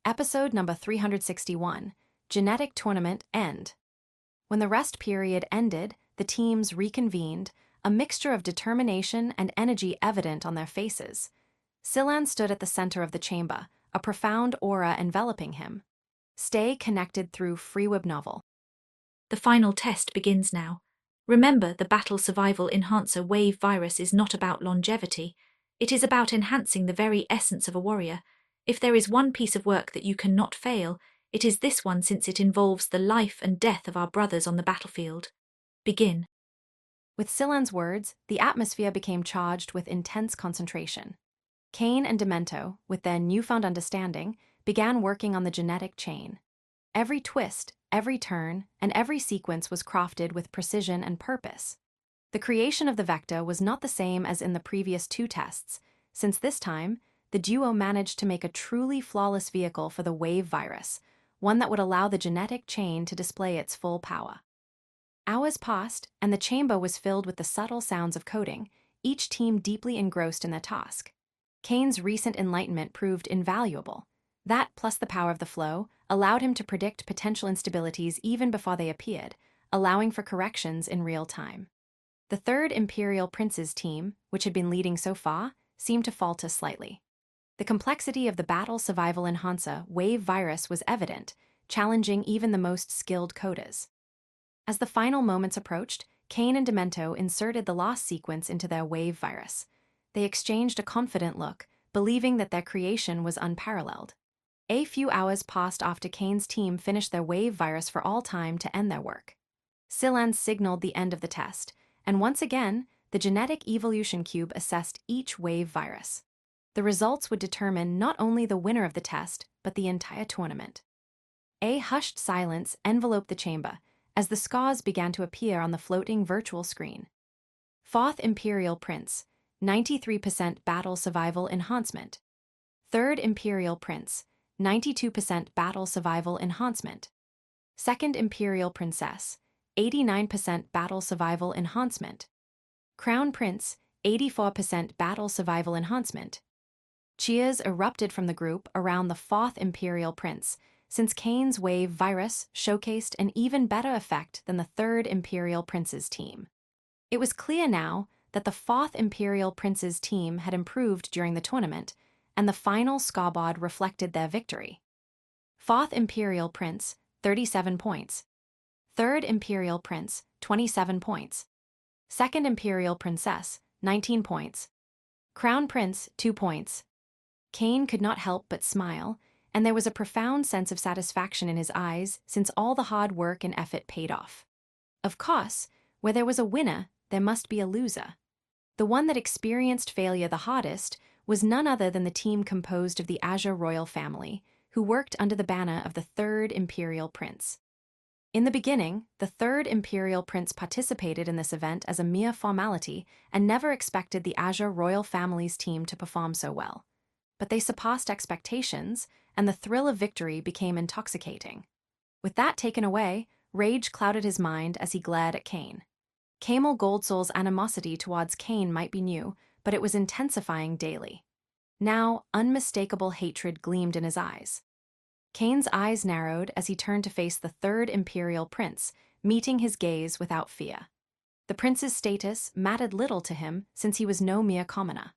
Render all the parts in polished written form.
Episode number 361, Genetic Tournament End. When the rest period ended, the teams reconvened, a mixture of determination and energy evident on their faces. Scylan stood at the center of the chamber, a profound aura enveloping him. Stay connected through Freeweb novel. The final test begins now. Remember, the Battle Survival Enhancer Wave virus is not about longevity. It is about enhancing the very essence of a warrior. If there is one piece of work that you cannot fail, it is this one, since it involves the life and death of our brothers on the battlefield. Begin. With Scylan's words, the atmosphere became charged with intense concentration. Kane and Demento, with their newfound understanding, began working on the genetic chain. Every twist, every turn, and every sequence was crafted with precision and purpose. The creation of the vector was not the same as in the previous two tests, since this time, the duo managed to make a truly flawless vehicle for the wave virus, one that would allow the genetic chain to display its full power. Hours passed, and the chamber was filled with the subtle sounds of coding, each team deeply engrossed in their task. Kane's recent enlightenment proved invaluable. That, plus the power of the flow, allowed him to predict potential instabilities even before they appeared, allowing for corrections in real time. The third Imperial Prince's team, which had been leading so far, seemed to falter slightly. The complexity of the Battle Survival Enhancer Wave virus was evident, challenging even the most skilled coders. As the final moments approached, Kane and Demento inserted the last sequence into their wave virus. They exchanged a confident look, believing that their creation was unparalleled. A few hours passed after Kane's team finished their wave virus for all time to end their work. Scylan signaled the end of the test, and once again, the Genetic Evolution Cube assessed each wave virus. The results would determine not only the winner of the test, but the entire tournament. A hushed silence enveloped the chamber as the scars began to appear on the floating virtual screen. Fourth Imperial Prince, 93% Battle Survival Enhancement. Third Imperial Prince, 92% Battle Survival Enhancement. Second Imperial Princess, 89% Battle Survival Enhancement. Crown Prince, 84% Battle Survival Enhancement. Cheers erupted from the group around the fourth Imperial Prince, since Kane's wave virus showcased an even better effect than the third Imperial Prince's team. It was clear now that the fourth Imperial Prince's team had improved during the tournament, and the final scoreboard reflected their victory. Fourth Imperial Prince, 37 points. Third Imperial Prince, 27 points. Second Imperial Princess, 19 points. Crown Prince, 2 points. Kane could not help but smile, and there was a profound sense of satisfaction in his eyes since all the hard work and effort paid off. Of course, where there was a winner, there must be a loser. The one that experienced failure the hardest was none other than the team composed of the Azure royal family, who worked under the banner of the third Imperial Prince. In the beginning, the third Imperial Prince participated in this event as a mere formality and never expected the Azure royal family's team to perform so well. But they surpassed expectations, and the thrill of victory became intoxicating. With that taken away, rage clouded his mind as he glared at Kane. Camel Goldsoul's animosity towards Kane might be new, but it was intensifying daily. Now, unmistakable hatred gleamed in his eyes. Kane's eyes narrowed as he turned to face the third Imperial Prince, meeting his gaze without fear. The prince's status mattered little to him since he was no mere commoner.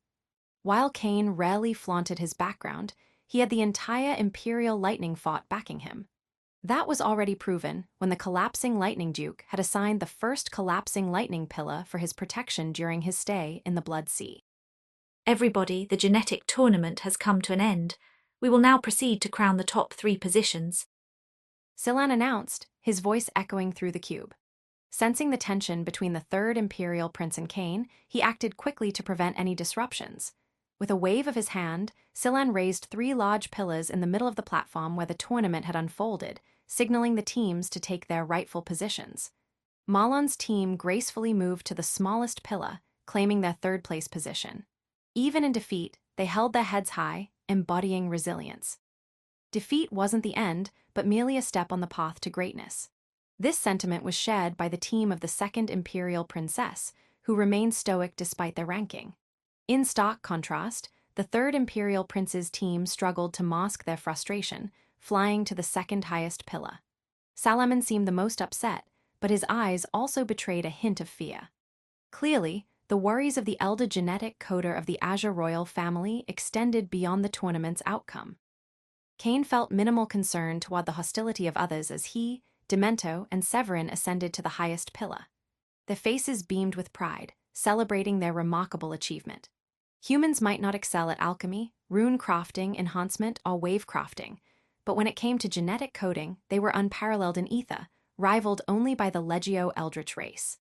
While Kane rarely flaunted his background, he had the entire Imperial Lightning Fort backing him. That was already proven when the Collapsing Lightning Duke had assigned the first Collapsing Lightning Pillar for his protection during his stay in the Blood Sea. Everybody, the genetic tournament has come to an end. We will now proceed to crown the top 3 positions. Scylan announced, his voice echoing through the cube. Sensing the tension between the third Imperial Prince and Kane, he acted quickly to prevent any disruptions. With a wave of his hand, Scylan raised 3 large pillars in the middle of the platform where the tournament had unfolded, signaling the teams to take their rightful positions. Malon's team gracefully moved to the smallest pillar, claiming their third-place position. Even in defeat, they held their heads high, embodying resilience. Defeat wasn't the end, but merely a step on the path to greatness. This sentiment was shared by the team of the second Imperial Princess, who remained stoic despite their ranking. In stark contrast, the third Imperial Prince's team struggled to mask their frustration, flying to the second highest pillar. Salamon seemed the most upset, but his eyes also betrayed a hint of fear. Clearly, the worries of the elder genetic coder of the Azure Royal family extended beyond the tournament's outcome. Kane felt minimal concern toward the hostility of others as he, Demento, and Severin ascended to the highest pillar. Their faces beamed with pride, celebrating their remarkable achievement. Humans might not excel at alchemy, rune crafting, enhancement, or wave crafting, but when it came to genetic coding, they were unparalleled in ether, rivaled only by the Legio Eldritch race.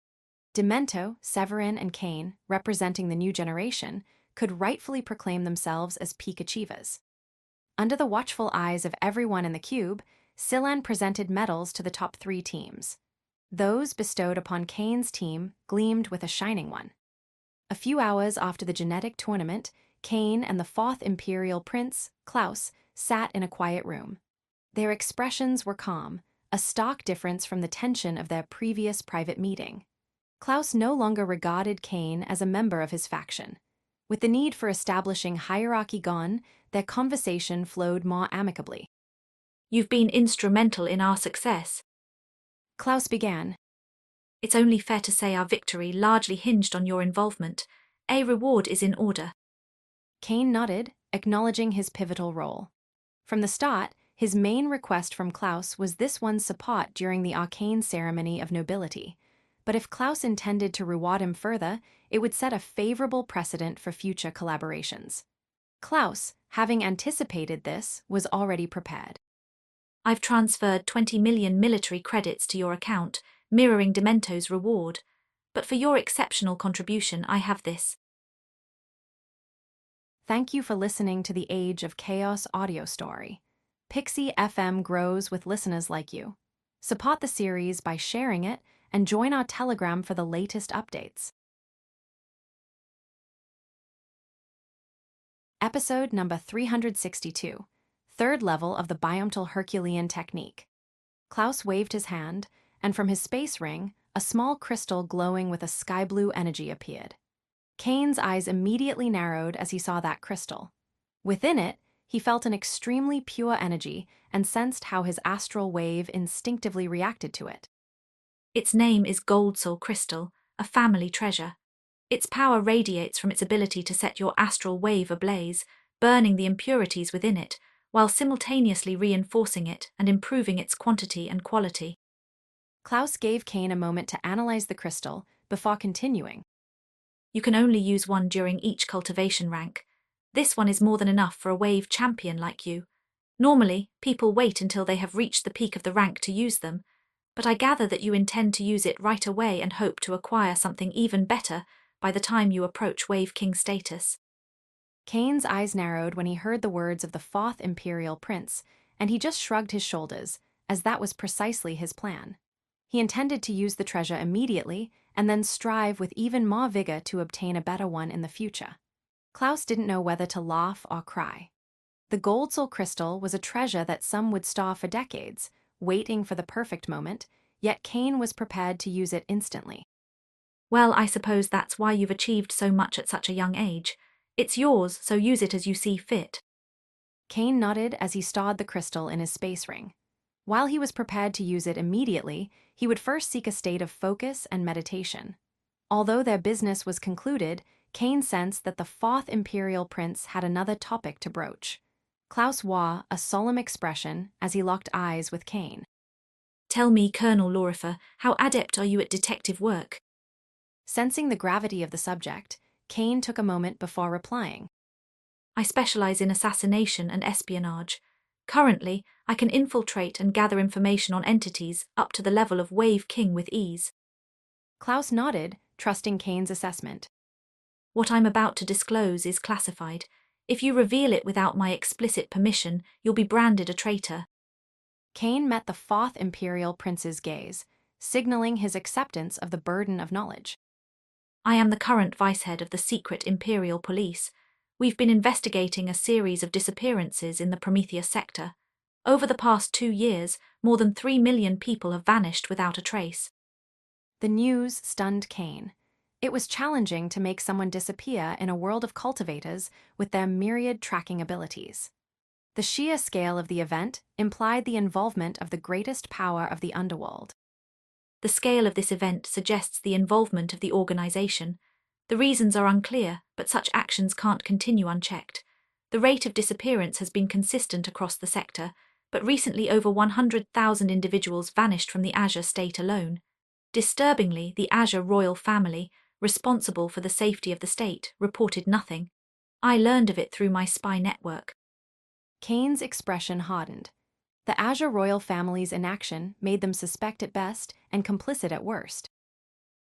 Demento, Severin, and Kane, representing the new generation, could rightfully proclaim themselves as peak achievers. Under the watchful eyes of everyone in the cube, Silan presented medals to the top 3 teams. Those bestowed upon Kane's team gleamed with a shining one. A few hours after the genetic tournament, Kane and the 4th Imperial Prince, Klaus, sat in a quiet room. Their expressions were calm, a stark difference from the tension of their previous private meeting. Klaus no longer regarded Kane as a member of his faction. With the need for establishing hierarchy gone, their conversation flowed more amicably. You've been instrumental in our success. Klaus began. It's only fair to say our victory largely hinged on your involvement. A reward is in order. Kane nodded, acknowledging his pivotal role. From the start, his main request from Klaus was this one's support during the arcane ceremony of nobility. But if Klaus intended to reward him further, it would set a favorable precedent for future collaborations. Klaus, having anticipated this, was already prepared. I've transferred 20 million military credits to your account, mirroring Demento's reward. But for your exceptional contribution, I have this. Thank you for listening to the Age of Chaos audio story. Pixie FM grows with listeners like you. Support the series by sharing it and join our Telegram for the latest updates. Episode number 362, third level of the Biomtal Herculean technique. Klaus waved his hand, and from his space ring, a small crystal glowing with a sky blue energy appeared. Kane's eyes immediately narrowed as he saw that crystal. Within it, he felt an extremely pure energy and sensed how his astral wave instinctively reacted to it. Its name is Gold Soul Crystal, a family treasure. Its power radiates from its ability to set your astral wave ablaze, burning the impurities within it, while simultaneously reinforcing it and improving its quantity and quality. Klaus gave Kane a moment to analyze the crystal before continuing. You can only use one during each cultivation rank. This one is more than enough for a wave champion like you. Normally, people wait until they have reached the peak of the rank to use them, but I gather that you intend to use it right away and hope to acquire something even better by the time you approach Wave King status. Kane's eyes narrowed when he heard the words of the 4th Imperial Prince, and he just shrugged his shoulders, as that was precisely his plan. He intended to use the treasure immediately and then strive with even more vigor to obtain a better one in the future. Klaus didn't know whether to laugh or cry. The Gold Soul Crystal was a treasure that some would store for decades, waiting for the perfect moment, yet Kane was prepared to use it instantly. Well, I suppose that's why you've achieved so much at such a young age. It's yours, so use it as you see fit. Kane nodded as he stored the crystal in his space ring. While he was prepared to use it immediately, he would first seek a state of focus and meditation. Although their business was concluded, Kane sensed that the 4th Imperial Prince had another topic to broach. Klaus wore a solemn expression as he locked eyes with Kane. Tell me, Colonel Lorifer, how adept are you at detective work? Sensing the gravity of the subject, Kane took a moment before replying. I specialize in assassination and espionage. Currently, I can infiltrate and gather information on entities up to the level of Wave King with ease. Klaus nodded, trusting Kane's assessment. What I'm about to disclose is classified. If you reveal it without my explicit permission, you'll be branded a traitor. Kane met the 4th Imperial Prince's gaze, signaling his acceptance of the burden of knowledge. I am the current vice-head of the secret Imperial Police. We've been investigating a series of disappearances in the Prometheus sector. Over the past 2 years, more than 3 million people have vanished without a trace. The news stunned Kane. It was challenging to make someone disappear in a world of cultivators with their myriad tracking abilities. The sheer scale of the event implied the involvement of the greatest power of the underworld. The scale of this event suggests the involvement of the organization. The reasons are unclear, but such actions can't continue unchecked. The rate of disappearance has been consistent across the sector, but recently over 100,000 individuals vanished from the Azure state alone. Disturbingly, the Azure royal family, responsible for the safety of the state, reported nothing. I learned of it through my spy network. Kane's expression hardened. The Azure royal family's inaction made them suspect at best and complicit at worst.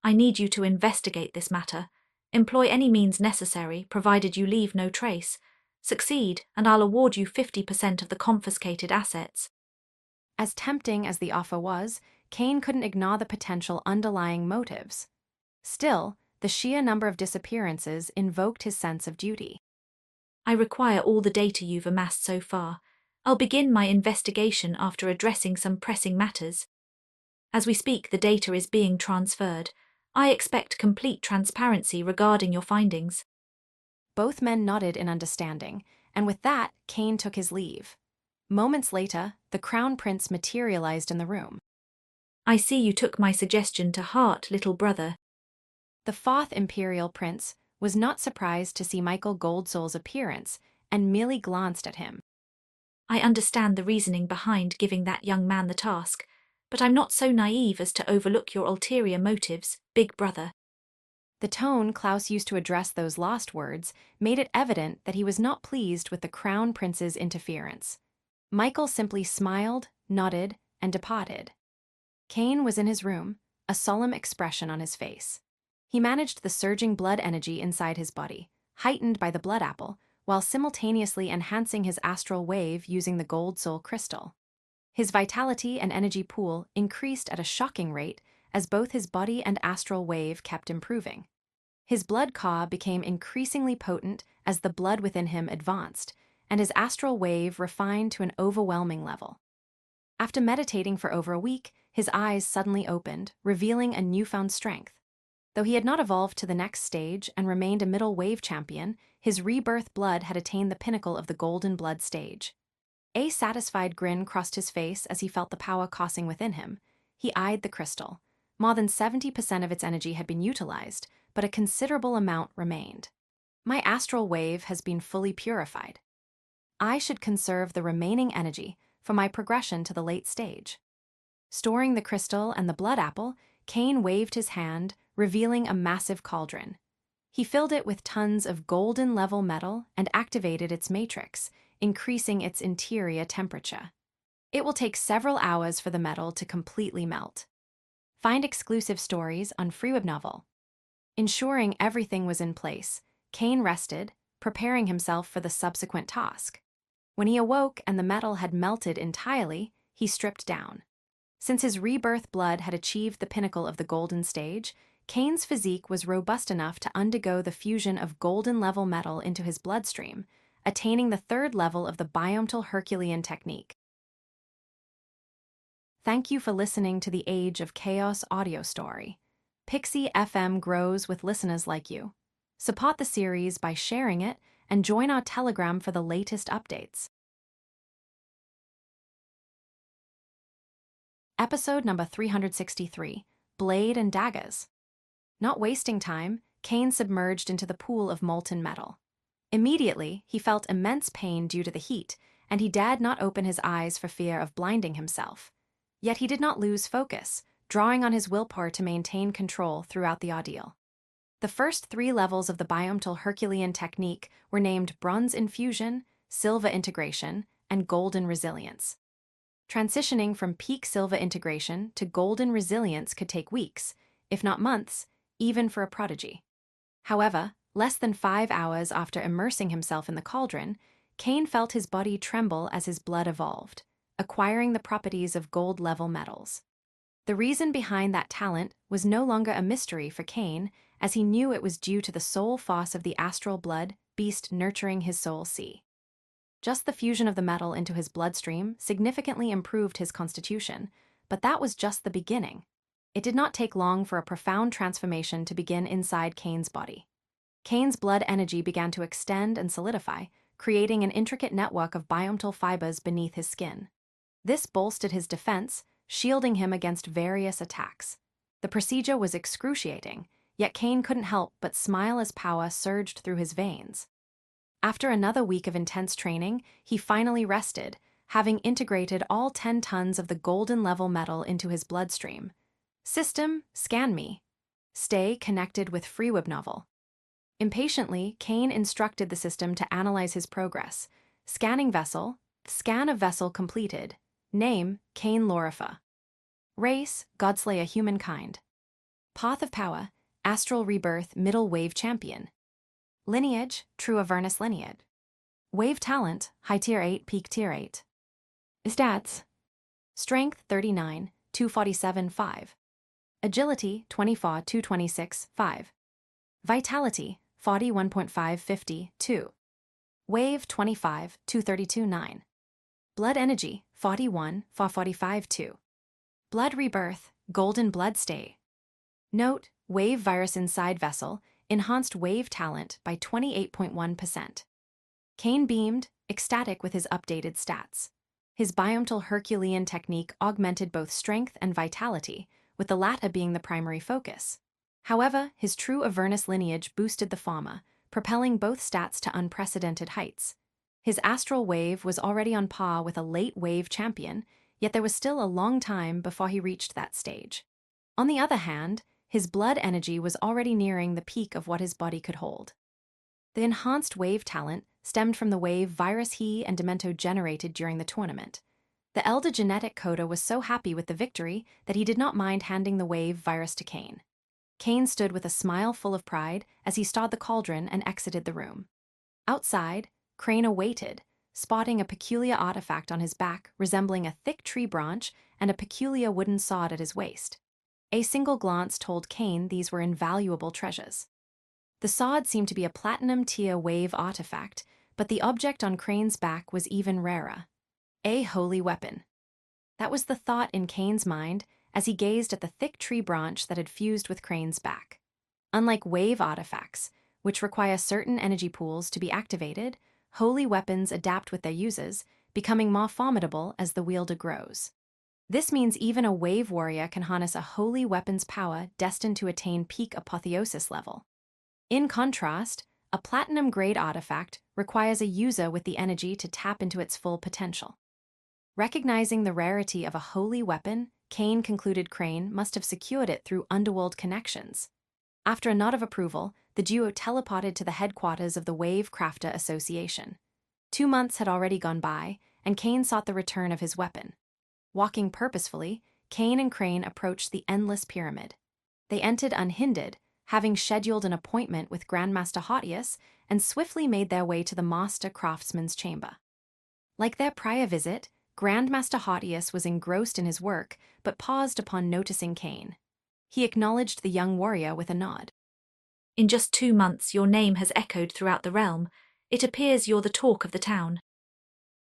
I need you to investigate this matter. Employ any means necessary, provided you leave no trace. Succeed, and I'll award you 50% of the confiscated assets. As tempting as the offer was, Kane couldn't ignore the potential underlying motives. Still, the sheer number of disappearances invoked his sense of duty. I require all the data you've amassed so far. I'll begin my investigation after addressing some pressing matters. As we speak, the data is being transferred. I expect complete transparency regarding your findings. Both men nodded in understanding, and with that, Kane took his leave. Moments later, the Crown Prince materialized in the room. I see you took my suggestion to heart, little brother. The fourth Imperial Prince was not surprised to see Michael Goldsoul's appearance and merely glanced at him. I understand the reasoning behind giving that young man the task, but I'm not so naive as to overlook your ulterior motives, big brother. The tone Klaus used to address those lost words made it evident that he was not pleased with the Crown Prince's interference. Michael simply smiled, nodded, and departed. Kane was in his room, a solemn expression on his face. He managed the surging blood energy inside his body, heightened by the blood apple, while simultaneously enhancing his astral wave using the Gold Soul crystal. His vitality and energy pool increased at a shocking rate as both his body and astral wave kept improving. His blood Ka became increasingly potent as the blood within him advanced, and his astral wave refined to an overwhelming level. After meditating for over a week, his eyes suddenly opened, revealing a newfound strength. Though he had not evolved to the next stage and remained a middle wave champion, his rebirth blood had attained the pinnacle of the golden blood stage. A satisfied grin crossed his face as he felt the power coursing within him. He eyed the crystal. More than 70% of its energy had been utilized, but a considerable amount remained. My astral wave has been fully purified. I should conserve the remaining energy for my progression to the late stage. Storing the crystal and the blood apple, Kane waved his hand, revealing a massive cauldron. He filled it with tons of golden-level metal and activated its matrix, increasing its interior temperature. It will take several hours for the metal to completely melt. Find exclusive stories on Freeweb Novel. Ensuring everything was in place, Kane rested, preparing himself for the subsequent task. When he awoke and the metal had melted entirely, he stripped down. Since his rebirth blood had achieved the pinnacle of the golden stage, Kane's physique was robust enough to undergo the fusion of golden-level metal into his bloodstream, attaining the third level of the Biomtal Herculean technique. Thank you for listening to the Age of Chaos audio story. Pixie FM grows with listeners like you. Support the series by sharing it and join our Telegram for the latest updates. Episode number 363, Blade and Daggers. Not wasting time, Kane submerged into the pool of molten metal. Immediately, he felt immense pain due to the heat, and he dared not open his eyes for fear of blinding himself. Yet he did not lose focus, drawing on his willpower to maintain control throughout the ordeal. The first 3 levels of the Biomtal Herculean technique were named Bronze Infusion, Silver Integration, and Golden Resilience. Transitioning from peak Silver Integration to Golden Resilience could take weeks, if not months, even for a prodigy. However, less than 5 hours after immersing himself in the cauldron, Kane felt his body tremble as his blood evolved, acquiring the properties of gold-level metals. The reason behind that talent was no longer a mystery for Kane, as he knew it was due to the soul force of the astral blood beast nurturing his soul sea. Just the fusion of the metal into his bloodstream significantly improved his constitution, but that was just the beginning. It did not take long for a profound transformation to begin inside Kane's body. Kane's blood energy began to extend and solidify, creating an intricate network of biomtal fibers beneath his skin. This bolstered his defense, shielding him against various attacks. The procedure was excruciating, yet Kane couldn't help but smile as power surged through his veins. After another week of intense training, he finally rested, having integrated all 10 tons of the golden-level metal into his bloodstream. System, scan me. Stay connected with FreeWebNovel. Impatiently, Kane instructed the system to analyze his progress. Scanning vessel, scan of vessel completed. Name, Kane Lorifa. Race, Godslayer humankind. Path of power, astral rebirth middle wave champion. Lineage, true Avernus lineage. Wave talent, high tier 8, peak tier 8. Stats: strength 39, 247, 5. Agility 24, 226, 5. Vitality 41.5, 50, 2. Wave 25, 232, 9. Blood energy 41, 445, 2. Blood rebirth, golden blood stay. Note, wave virus inside vessel, enhanced wave talent by 28.1%. Kane beamed, ecstatic with his updated stats. His biomtal Herculean technique augmented both strength and vitality, with the latter being the primary focus. However, his true Avernus lineage boosted the former, propelling both stats to unprecedented heights. His astral wave was already on par with a late wave champion, yet there was still a long time before he reached that stage. On the other hand, his blood energy was already nearing the peak of what his body could hold. The enhanced wave talent stemmed from the wave virus he and Demento generated during the tournament. The Elder genetic coder was so happy with the victory that he did not mind handing the wave virus to Kane. Kane stood with a smile full of pride as he stowed the cauldron and exited the room. Outside, Crane awaited, spotting a peculiar artifact on his back resembling a thick tree branch and a peculiar wooden sword at his waist. A single glance told Kane these were invaluable treasures. The sword seemed to be a platinum-tier wave artifact, but the object on Crane's back was even rarer. A holy weapon. That was the thought in Kane's mind as he gazed at the thick tree branch that had fused with Crane's back. Unlike wave artifacts, which require certain energy pools to be activated, holy weapons adapt with their users, becoming more formidable as the wielder grows. This means even a wave warrior can harness a holy weapon's power destined to attain peak apotheosis level. In contrast, a platinum-grade artifact requires a user with the energy to tap into its full potential. Recognizing the rarity of a holy weapon, Kane concluded Crane must have secured it through underworld connections. After a nod of approval, the duo teleported to the headquarters of the Wave Crafter Association. 2 months had already gone by, and Kane sought the return of his weapon. Walking purposefully, Kane and Crane approached the Endless Pyramid. They entered unhindered, having scheduled an appointment with Grandmaster Hottius, and swiftly made their way to the Master Craftsman's chamber. Like their prior visit, Grandmaster Hottius was engrossed in his work, but paused upon noticing Kane. He acknowledged the young warrior with a nod. In just 2 months, your name has echoed throughout the realm. It appears you're the talk of the town.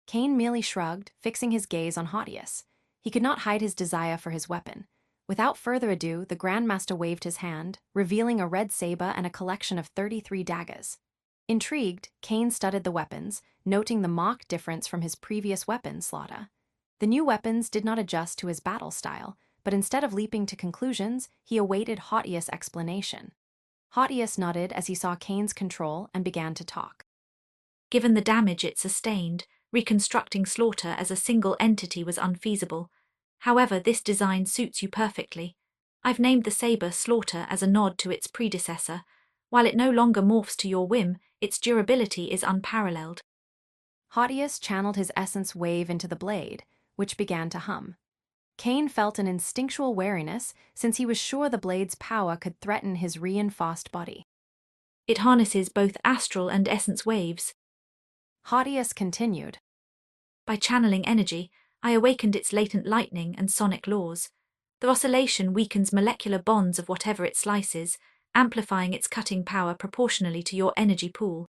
Kane merely shrugged, fixing his gaze on Hottius. He could not hide his desire for his weapon. Without further ado, the Grandmaster waved his hand, revealing a red saber and a collection of 33 daggers. Intrigued, Kane studied the weapons, noting the marked difference from his previous weapon, Slaughter. The new weapons did not adjust to his battle style, but instead of leaping to conclusions, he awaited Hottius' explanation. Hottius nodded as he saw Kane's control and began to talk. Given the damage it sustained, reconstructing Slaughter as a single entity was unfeasible. However, this design suits you perfectly. I've named the saber Slaughter as a nod to its predecessor. While it no longer morphs to your whim, its durability is unparalleled. Hottius channeled his essence wave into the blade, which began to hum. Kane felt an instinctual wariness since he was sure the blade's power could threaten his reinforced body. It harnesses both astral and essence waves. Hottius continued. By channeling energy, I awakened its latent lightning and sonic laws. The oscillation weakens molecular bonds of whatever it slices, amplifying its cutting power proportionally to your energy pool.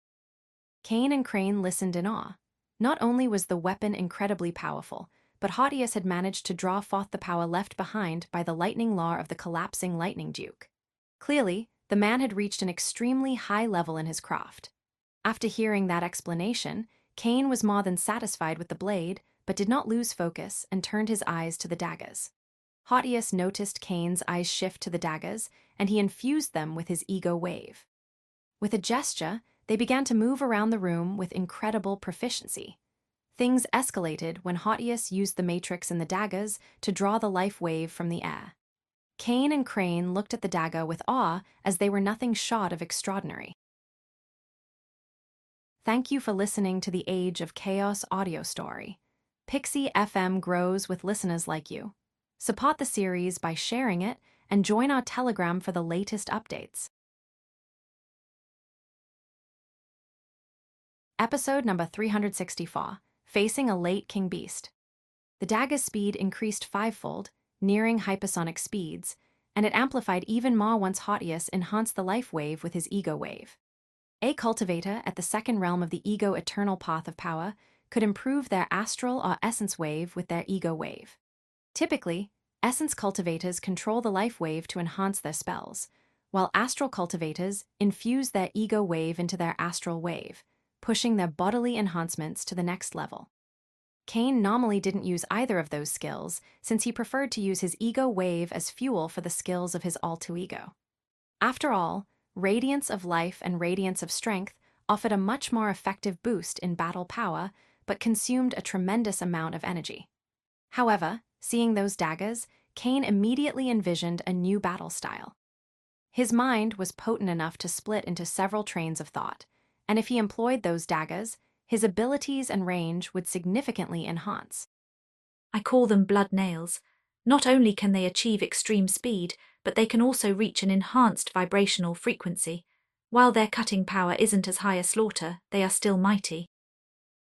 Kane and Crane listened in awe. Not only was the weapon incredibly powerful, but Hottius had managed to draw forth the power left behind by the lightning law of the collapsing lightning duke. Clearly, the man had reached an extremely high level in his craft. After hearing that explanation, Cain was more than satisfied with the blade, but did not lose focus and turned his eyes to the daggers. Hottius noticed Cain's eyes shift to the daggers, and he infused them with his ego wave. With a gesture, they began to move around the room with incredible proficiency. Things escalated when Hottius used the matrix in the daggers to draw the life wave from the air. Cain and Crane looked at the dagger with awe as they were nothing short of extraordinary. Thank you for listening to the Age of Chaos audio story. Pixie FM grows with listeners like you. Support the series by sharing it and join our Telegram for the latest updates. Episode number 364, Facing a Late King Beast. The dagger's speed increased fivefold, nearing hypersonic speeds, and it amplified even more once Hottius enhanced the life wave with his ego wave. A cultivator at the second realm of the ego eternal path of power could improve their astral or essence wave with their ego wave. Typically, essence cultivators control the life wave to enhance their spells, while astral cultivators infuse their ego wave into their astral wave, pushing their bodily enhancements to the next level. Cain normally didn't use either of those skills, since he preferred to use his ego wave as fuel for the skills of his alter ego. After all, Radiance of Life and Radiance of Strength offered a much more effective boost in battle power, but consumed a tremendous amount of energy. However, seeing those daggers, Cain immediately envisioned a new battle style. His mind was potent enough to split into several trains of thought, and if he employed those daggers, his abilities and range would significantly enhance. I call them blood nails. Not only can they achieve extreme speed, but they can also reach an enhanced vibrational frequency. While their cutting power isn't as high a slaughter, they are still mighty.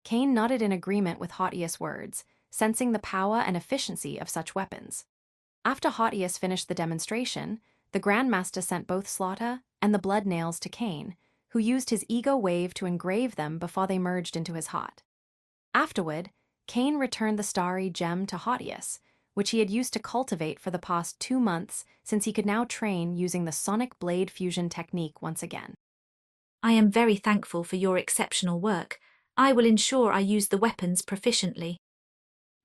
Cain nodded in agreement with Hottius' words, sensing the power and efficiency of such weapons. After Hottius finished the demonstration, the Grandmaster sent both Slaughter and the blood nails to Cain, who used his ego wave to engrave them before they merged into his heart. Afterward, Cain returned the starry gem to Hottius, which he had used to cultivate for the past 2 months since he could now train using the sonic blade fusion technique once again. I am very thankful for your exceptional work. I will ensure I use the weapons proficiently.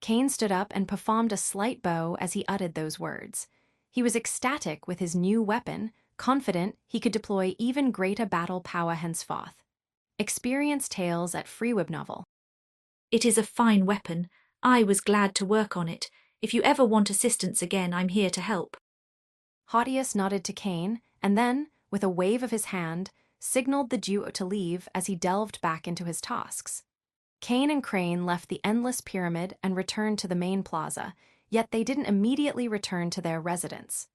Cain stood up and performed a slight bow as he uttered those words. He was ecstatic with his new weapon, confident he could deploy even greater battle power henceforth. Experience tales at Freeweb Novel. It is a fine weapon. I was glad to work on it. If you ever want assistance again, I'm here to help. Hottius nodded to Cain, and then, with a wave of his hand, signaled the duo to leave as he delved back into his tasks. Cain and Crane left the endless pyramid and returned to the main plaza, yet they didn't immediately return to their residence.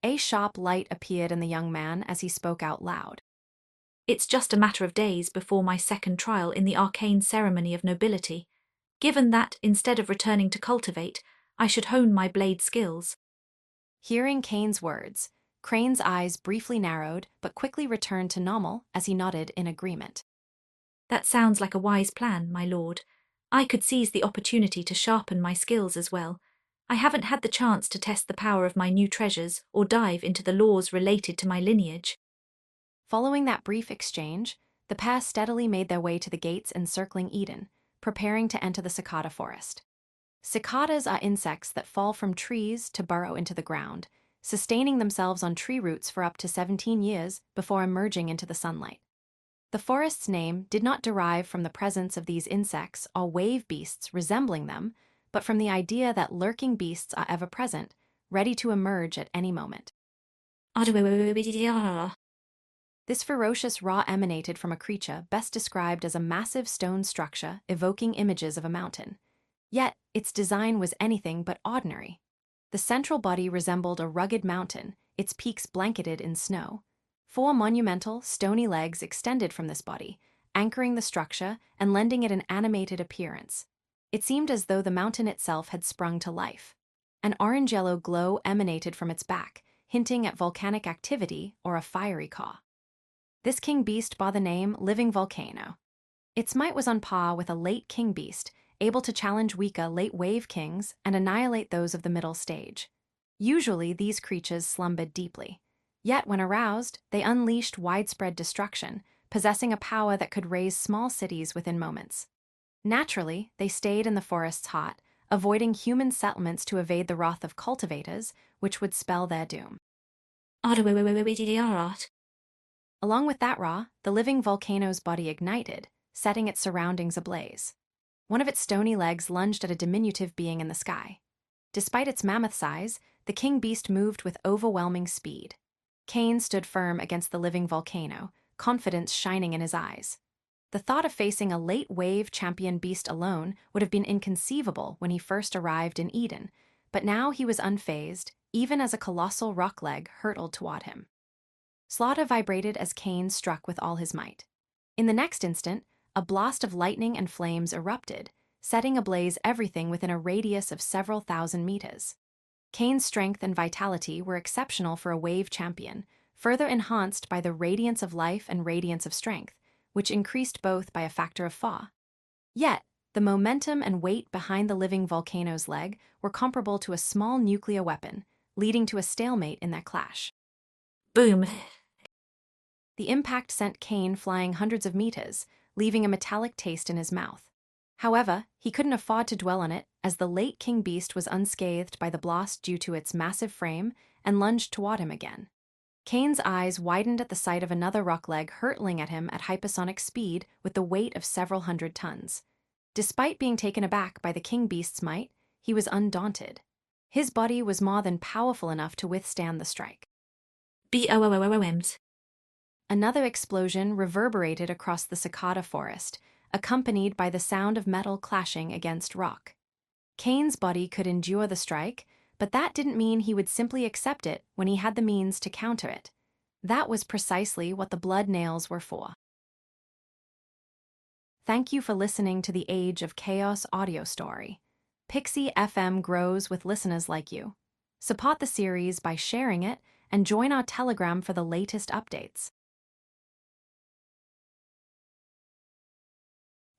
A sharp light appeared in the young man as he spoke out loud. It's just a matter of days before my second trial in the arcane ceremony of nobility. Given that, instead of returning to cultivate, I should hone my blade skills. Hearing Cain's words, Crane's eyes briefly narrowed but quickly returned to normal as he nodded in agreement. That sounds like a wise plan, my lord. I could seize the opportunity to sharpen my skills as well. I haven't had the chance to test the power of my new treasures or dive into the laws related to my lineage. Following that brief exchange, the pair steadily made their way to the gates encircling Eden, preparing to enter the cicada forest. Cicadas are insects that fall from trees to burrow into the ground, sustaining themselves on tree roots for up to 17 years before emerging into the sunlight. The forest's name did not derive from the presence of these insects or wave beasts resembling them, but from the idea that lurking beasts are ever present, ready to emerge at any moment. This ferocious roar emanated from a creature best described as a massive stone structure evoking images of a mountain. Yet, its design was anything but ordinary. The central body resembled a rugged mountain, its peaks blanketed in snow. 4 monumental, stony legs extended from this body, anchoring the structure and lending it an animated appearance. It seemed as though the mountain itself had sprung to life. An orange-yellow glow emanated from its back, hinting at volcanic activity or a fiery core. This king beast bore the name Living Volcano. Its might was on par with a late king beast, able to challenge weaker late wave kings and annihilate those of the middle stage. Usually, these creatures slumbered deeply. Yet, when aroused, they unleashed widespread destruction, possessing a power that could raze small cities within moments. Naturally, they stayed in the forest's heart, avoiding human settlements to evade the wrath of cultivators, which would spell their doom. Along with that Ra, the living volcano's body ignited, setting its surroundings ablaze. One of its stony legs lunged at a diminutive being in the sky. Despite its mammoth size, the king beast moved with overwhelming speed. Cain stood firm against the living volcano, confidence shining in his eyes. The thought of facing a late-wave champion beast alone would have been inconceivable when he first arrived in Eden, but now he was unfazed, even as a colossal rock leg hurtled toward him. Slaughter vibrated as Cain struck with all his might. In the next instant, a blast of lightning and flames erupted, setting ablaze everything within a radius of several thousand meters. Cain's strength and vitality were exceptional for a wave champion, further enhanced by the radiance of life and radiance of strength, which increased both by a factor of 4. Yet, the momentum and weight behind the living volcano's leg were comparable to a small nuclear weapon, leading to a stalemate in their clash. Boom. The impact sent Cain flying hundreds of meters, leaving a metallic taste in his mouth. However, he couldn't afford to dwell on it, as the late king beast was unscathed by the blast due to its massive frame and lunged toward him again. Cain's eyes widened at the sight of another rock leg hurtling at him at hypersonic speed with the weight of several hundred tons. Despite being taken aback by the king beast's might, he was undaunted. His body was more than powerful enough to withstand the strike. BOOMs. Another explosion reverberated across the cicada forest, accompanied by the sound of metal clashing against rock. Cain's body could endure the strike, but that didn't mean he would simply accept it when he had the means to counter it. That was precisely what the blood nails were for. Thank you for listening to the Age of Chaos audio story. Pixie FM grows with listeners like you. Support the series by sharing it and join our Telegram for the latest updates.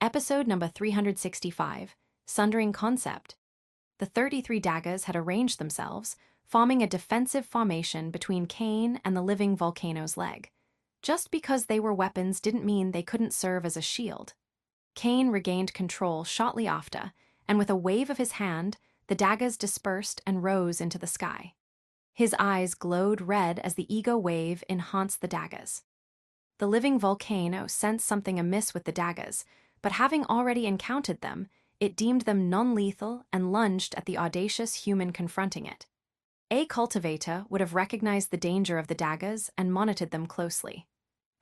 Episode number 365, Sundering Concept. The 33 daggers had arranged themselves, forming a defensive formation between Cain and the living volcano's leg. Just because they were weapons didn't mean they couldn't serve as a shield. Cain regained control shortly after, and with a wave of his hand, the daggers dispersed and rose into the sky. His eyes glowed red as the ego wave enhanced the daggers. The living volcano sensed something amiss with the daggers, but having already encountered them, it deemed them non-lethal and lunged at the audacious human confronting it. A cultivator would have recognized the danger of the daggers and monitored them closely.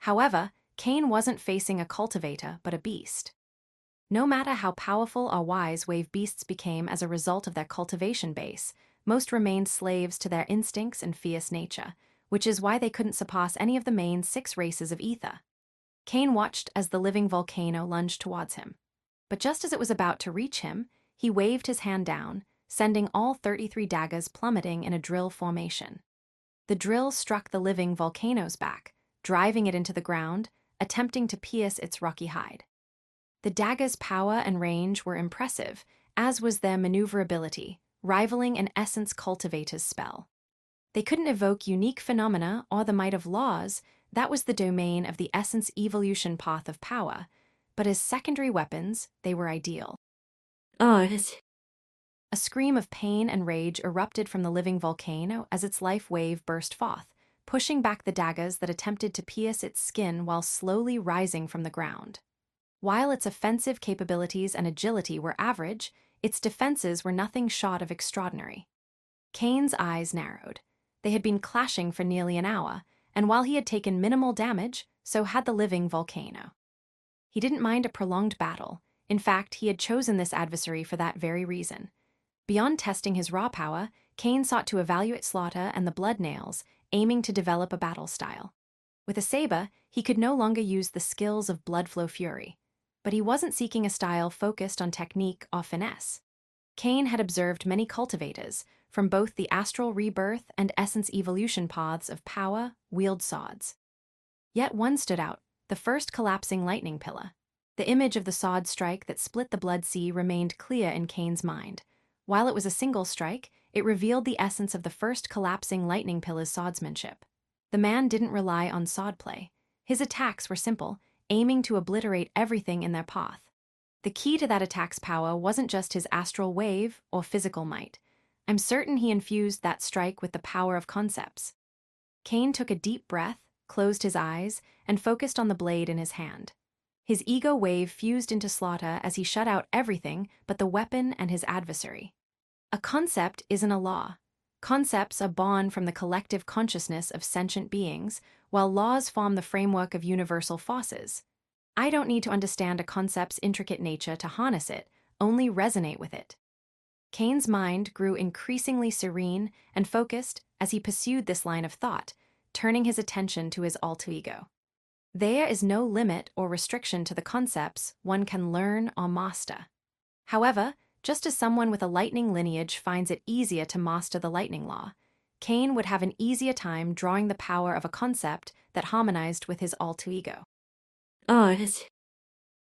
However, Cain wasn't facing a cultivator but a beast. No matter how powerful or wise wave beasts became as a result of their cultivation base, most remained slaves to their instincts and fierce nature, which is why they couldn't surpass any of the main 6 races of ether. Cain watched as the living volcano lunged towards him. But just as it was about to reach him, he waved his hand down, sending all 33 daggers plummeting in a drill formation. The drill struck the living volcano's back, driving it into the ground, attempting to pierce its rocky hide. The daggers' power and range were impressive, as was their maneuverability, rivaling an essence cultivator's spell. They couldn't evoke unique phenomena or the might of laws. That was the domain of the essence evolution path of power, but as secondary weapons, they were ideal. A scream of pain and rage erupted from the living volcano as its life wave burst forth, pushing back the daggers that attempted to pierce its skin while slowly rising from the ground. While its offensive capabilities and agility were average, its defenses were nothing short of extraordinary. Cain's eyes narrowed. They had been clashing for nearly an hour, and while he had taken minimal damage, so had the living volcano. He didn't mind a prolonged battle. In fact, he had chosen this adversary for that very reason. Beyond testing his raw power, Cain sought to evaluate Slaughter and the Blood Nails, aiming to develop a battle style. With a saber, he could no longer use the skills of Bloodflow Fury, but he wasn't seeking a style focused on technique or finesse. Cain had observed many cultivators, from both the astral rebirth and essence evolution paths of power, wield swords. Yet one stood out, the first collapsing lightning pillar. The image of the sod strike that split the Blood Sea remained clear in Cain's mind. While it was a single strike, it revealed the essence of the first collapsing lightning pillar's swordsmanship. The man didn't rely on swordplay. His attacks were simple, aiming to obliterate everything in their path. The key to that attack's power wasn't just his astral wave or physical might. I'm certain he infused that strike with the power of concepts. Cain took a deep breath, closed his eyes, and focused on the blade in his hand. His ego wave fused into slaughter as he shut out everything but the weapon and his adversary. A concept isn't a law. Concepts are born from the collective consciousness of sentient beings, while laws form the framework of universal forces. I don't need to understand a concept's intricate nature to harness it, only resonate with it. Cain's mind grew increasingly serene and focused as he pursued this line of thought, turning his attention to his alter ego. There is no limit or restriction to the concepts one can learn or master. However, just as someone with a lightning lineage finds it easier to master the lightning law, Cain would have an easier time drawing the power of a concept that harmonized with his alter ego.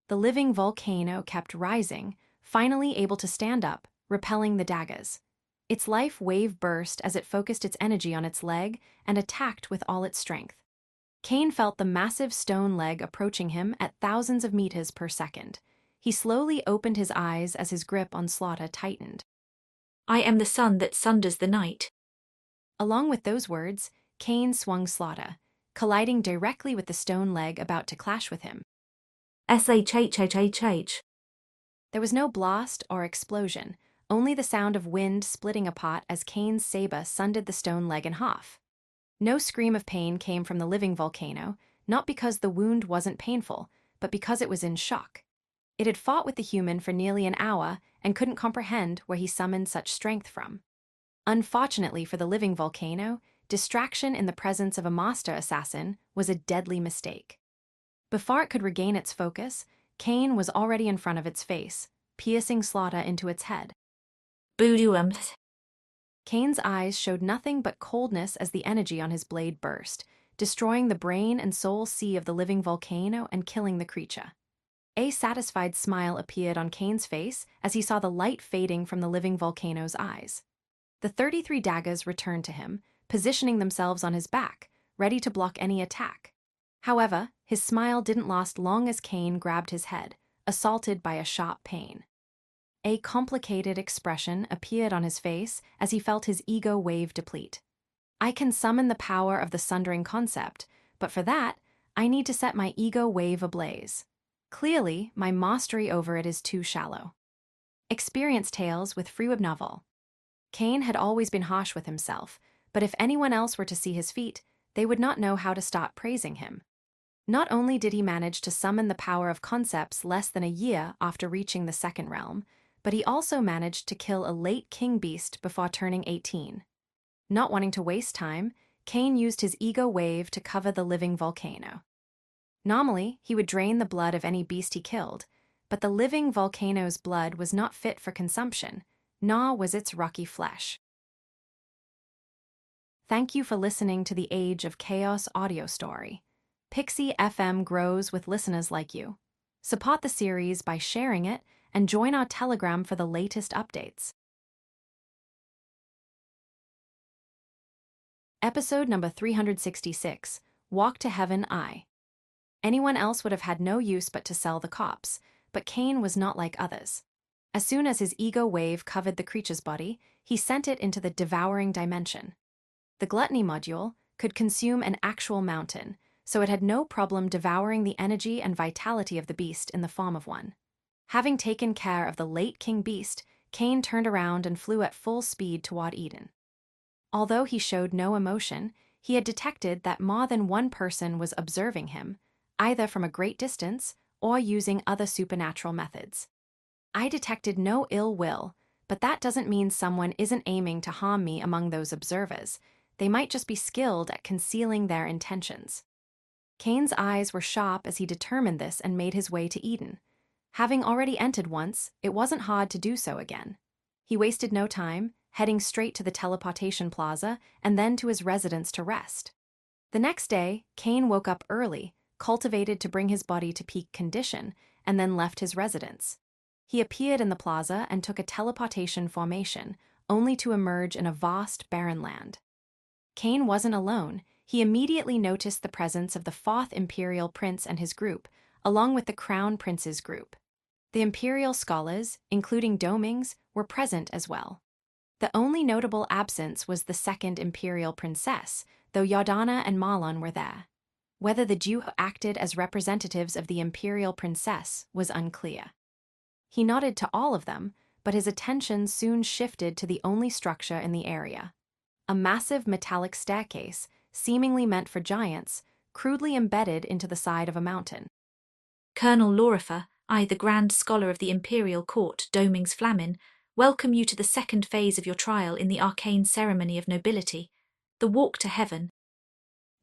The living volcano kept rising, finally able to stand up, repelling the daggers. Its life wave burst as it focused its energy on its leg and attacked with all its strength. Cain felt the massive stone leg approaching him at thousands of meters per second. He slowly opened his eyes as his grip on slaughter tightened. I am the sun that sunders the night. Along with those words, Cain swung slaughter, colliding directly with the stone leg about to clash with him. SHHHHH. There was no blast or explosion, only the sound of wind splitting apart as Cain's saber sundered the stone leg in half. No scream of pain came from the living volcano, not because the wound wasn't painful, but because it was in shock. It had fought with the human for nearly an hour and couldn't comprehend where he summoned such strength from. Unfortunately for the living volcano, distraction in the presence of a master assassin was a deadly mistake. Before it could regain its focus, Cain was already in front of its face, piercing slaughter into its head. Boodoums. Cain's eyes showed nothing but coldness as the energy on his blade burst, destroying the brain and soul sea of the living volcano and killing the creature. A satisfied smile appeared on Cain's face as he saw the light fading from the living volcano's eyes. The 33 daggers returned to him, positioning themselves on his back, ready to block any attack. However, his smile didn't last long as Cain grabbed his head, assaulted by a sharp pain. A complicated expression appeared on his face as he felt his ego wave deplete. I can summon the power of the sundering concept, but for that, I need to set my ego wave ablaze. Clearly, my mastery over it is too shallow. Experience Tales with Freeweb Novel. Cain had always been harsh with himself, but if anyone else were to see his feat, they would not know how to stop praising him. Not only did he manage to summon the power of concepts less than a year after reaching the second realm, but he also managed to kill a late king beast before turning 18. Not wanting to waste time, Cain used his ego wave to cover the living volcano. Normally, he would drain the blood of any beast he killed, but the living volcano's blood was not fit for consumption, nor was its rocky flesh. Thank you for listening to the Age of Chaos audio story. Pixie FM grows with listeners like you. Support the series by sharing it and join our Telegram for the latest updates. Episode number 366, Walk to Heaven I. Anyone else would have had no use but to sell the cops, but Cain was not like others. As soon as his ego wave covered the creature's body, he sent it into the devouring dimension. The gluttony module could consume an actual mountain, so it had no problem devouring the energy and vitality of the beast in the form of one. Having taken care of the late king beast, Cain turned around and flew at full speed toward Eden. Although he showed no emotion, he had detected that more than one person was observing him, either from a great distance or using other supernatural methods. I detected no ill will, but that doesn't mean someone isn't aiming to harm me among those observers. They might just be skilled at concealing their intentions. Cain's eyes were sharp as he determined this and made his way to Eden. Having already entered once, it wasn't hard to do so again. He wasted no time, heading straight to the teleportation plaza and then to his residence to rest. The next day, Cain woke up early, cultivated to bring his body to peak condition, and then left his residence. He appeared in the plaza and took a teleportation formation, only to emerge in a vast, barren land. Cain wasn't alone. He immediately noticed the presence of the fourth imperial prince and his group, along with the crown prince's group. The imperial scholars, including Domings, were present as well. The only notable absence was the second imperial princess, though Yardana and Marlon were there. Whether the duo acted as representatives of the imperial princess was unclear. He nodded to all of them, but his attention soon shifted to the only structure in the area. A massive metallic staircase, seemingly meant for giants, crudely embedded into the side of a mountain. Colonel Lorifer, I, the Grand Scholar of the Imperial Court, Domings Flamin, welcome you to the second phase of your trial in the arcane ceremony of nobility, the Walk to Heaven.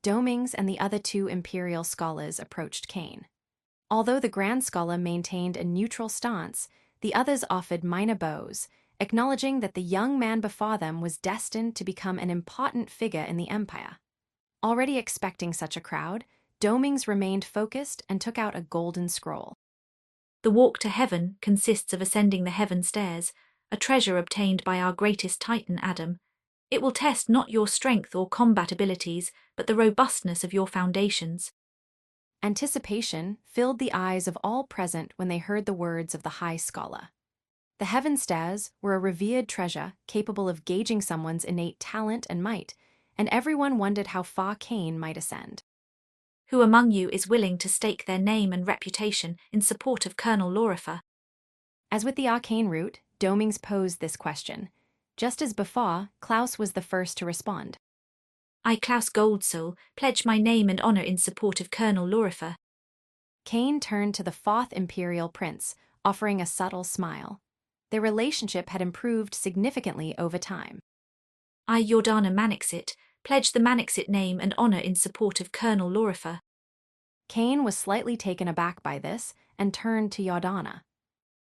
Domings and the other two imperial scholars approached Cain. Although the Grand Scholar maintained a neutral stance, the others offered minor bows, acknowledging that the young man before them was destined to become an important figure in the Empire. Already expecting such a crowd, Domings remained focused and took out a golden scroll. The Walk to Heaven consists of ascending the heaven stairs, a treasure obtained by our greatest titan Adam. It will test not your strength or combat abilities, but the robustness of your foundations. Anticipation filled the eyes of all present when they heard the words of the High Scholar. The heaven stairs were a revered treasure capable of gauging someone's innate talent and might, and everyone wondered how far Cain might ascend. Who among you is willing to stake their name and reputation in support of Colonel Lorifer? As with the arcane route, Domings posed this question. Just as before, Klaus was the first to respond. I, Klaus Goldsoul, pledge my name and honor in support of Colonel Lorifer. Cain turned to the fourth imperial prince, offering a subtle smile. Their relationship had improved significantly over time. I, Yordana Manixit, pledge the Manixit name and honor in support of Colonel Lorifer. Cain was slightly taken aback by this and turned to Yordana.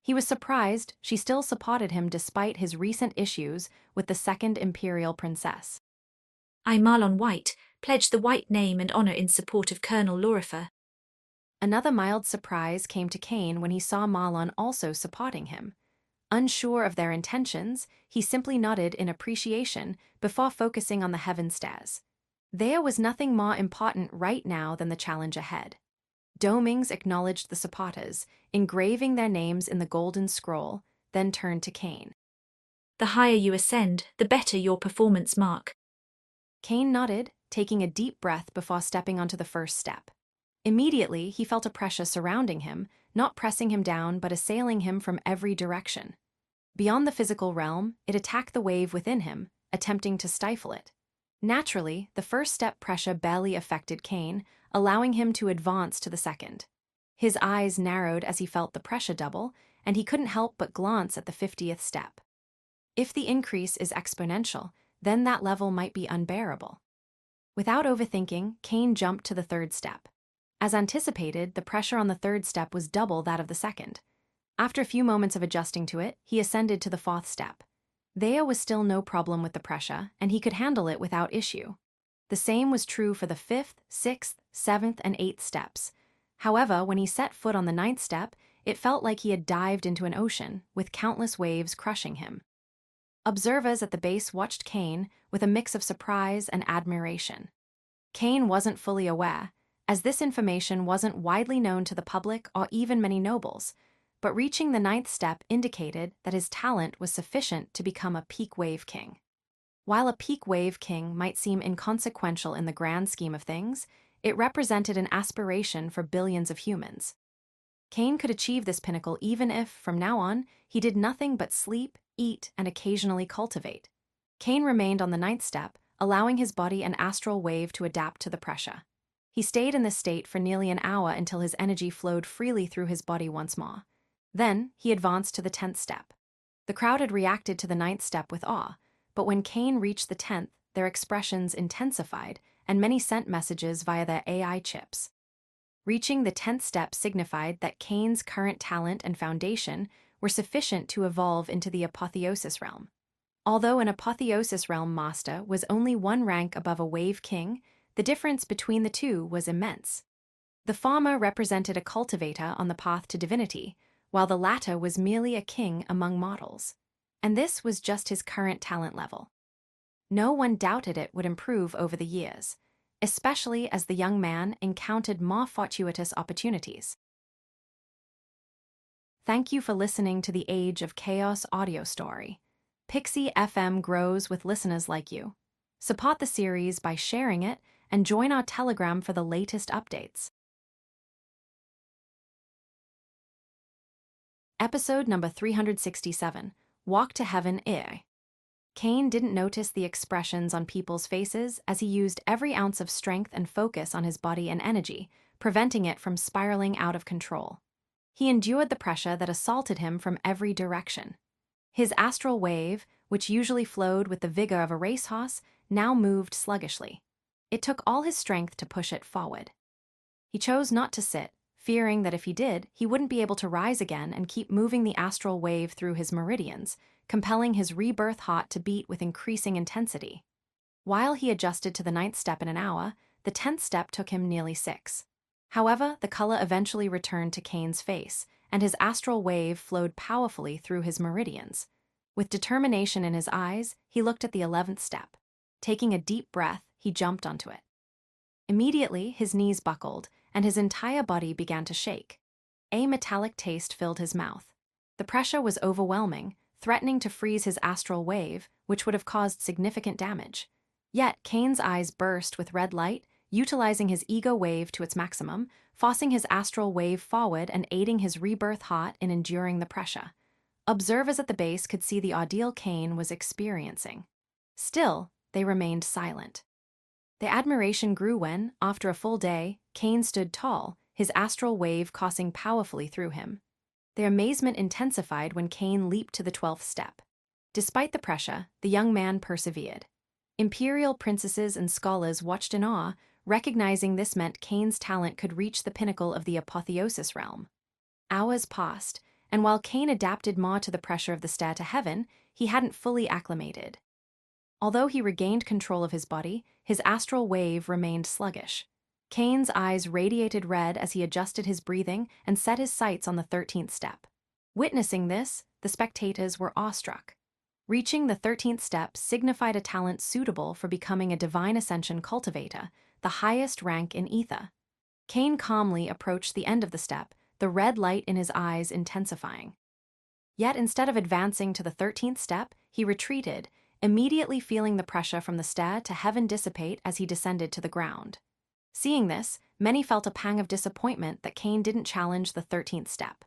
He was surprised she still supported him despite his recent issues with the second imperial princess. I, Marlon White, pledge the White name and honor in support of Colonel Lorifer. Another mild surprise came to Cain when he saw Marlon also supporting him. Unsure of their intentions, he simply nodded in appreciation before focusing on the heaven stairs. There was nothing more important right now than the challenge ahead. Domings acknowledged the supporters, engraving their names in the golden scroll, then turned to Cain. The higher you ascend, the better your performance mark. Cain nodded, taking a deep breath before stepping onto the first step. Immediately, he felt a pressure surrounding him, not pressing him down but assailing him from every direction. Beyond the physical realm, it attacked the wave within him, attempting to stifle it. Naturally, the first step pressure barely affected Cain, allowing him to advance to the second. His eyes narrowed as he felt the pressure double, and he couldn't help but glance at the 50th step. If the increase is exponential, then that level might be unbearable. Without overthinking, Cain jumped to the third step. As anticipated, the pressure on the third step was double that of the second. After a few moments of adjusting to it, he ascended to the fourth step. There was still no problem with the pressure, and he could handle it without issue. The same was true for the 5th, 6th, 7th, and 8th steps. However, when he set foot on the 9th step, it felt like he had dived into an ocean, with countless waves crushing him. Observers at the base watched Cain with a mix of surprise and admiration. Cain wasn't fully aware, as this information wasn't widely known to the public or even many nobles, but reaching the 9th step indicated that his talent was sufficient to become a peak wave king. While a peak wave king might seem inconsequential in the grand scheme of things, it represented an aspiration for billions of humans. Cain could achieve this pinnacle even if, from now on, he did nothing but sleep, eat, and occasionally cultivate. Cain remained on the 9th step, allowing his body and astral wave to adapt to the pressure. He stayed in this state for nearly an hour until his energy flowed freely through his body once more. Then, he advanced to the 10th step. The crowd had reacted to the 9th step with awe, but when Cain reached the 10th, their expressions intensified, and many sent messages via their AI chips. Reaching the 10th step signified that Cain's current talent and foundation were sufficient to evolve into the Apotheosis realm. Although an Apotheosis realm master was only one rank above a wave king, the difference between the two was immense. The former represented a cultivator on the path to divinity, while the latter was merely a king among mortals. And this was just his current talent level. No one doubted it would improve over the years, especially as the young man encountered more fortuitous opportunities. Thank you for listening to the Age of Chaos audio story. Pixie FM grows with listeners like you. Support the series by sharing it and join our Telegram for the latest updates. Episode number 367, Walk to Heaven I. Cain didn't notice the expressions on people's faces as he used every ounce of strength and focus on his body and energy, preventing it from spiraling out of control. He endured the pressure that assaulted him from every direction. His astral wave, which usually flowed with the vigor of a racehorse, now moved sluggishly. It took all his strength to push it forward. He chose not to sit, fearing that if he did, he wouldn't be able to rise again and keep moving the astral wave through his meridians, compelling his rebirth heart to beat with increasing intensity. While he adjusted to the 9th step in an hour, the 10th step took him nearly 6. However, the color eventually returned to Cain's face, and his astral wave flowed powerfully through his meridians. With determination in his eyes, he looked at the 11th step. Taking a deep breath, he jumped onto it. Immediately, his knees buckled, and his entire body began to shake. A metallic taste filled his mouth. The pressure was overwhelming, threatening to freeze his astral wave, which would have caused significant damage. Yet, Cain's eyes burst with red light, utilizing his ego wave to its maximum, forcing his astral wave forward and aiding his rebirth heart in enduring the pressure. Observers at the base could see the ordeal Cain was experiencing. Still, they remained silent. The admiration grew when, after a full day, Cain stood tall, his astral wave coursing powerfully through him. Their amazement intensified when Cain leaped to the 12th step. Despite the pressure, the young man persevered. Imperial princesses and scholars watched in awe, recognizing this meant Cain's talent could reach the pinnacle of the apotheosis realm. Hours passed, and while Cain adapted more to the pressure of the stair to heaven, he hadn't fully acclimated. Although he regained control of his body, his astral wave remained sluggish. Cain's eyes radiated red as he adjusted his breathing and set his sights on the 13th step. Witnessing this, the spectators were awestruck. Reaching the 13th step signified a talent suitable for becoming a divine ascension cultivator, the highest rank in Ether. Cain calmly approached the end of the step, the red light in his eyes intensifying. Yet instead of advancing to the 13th step, he retreated, immediately feeling the pressure from the stair to heaven dissipate as he descended to the ground. Seeing this, many felt a pang of disappointment that Cain didn't challenge the 13th step.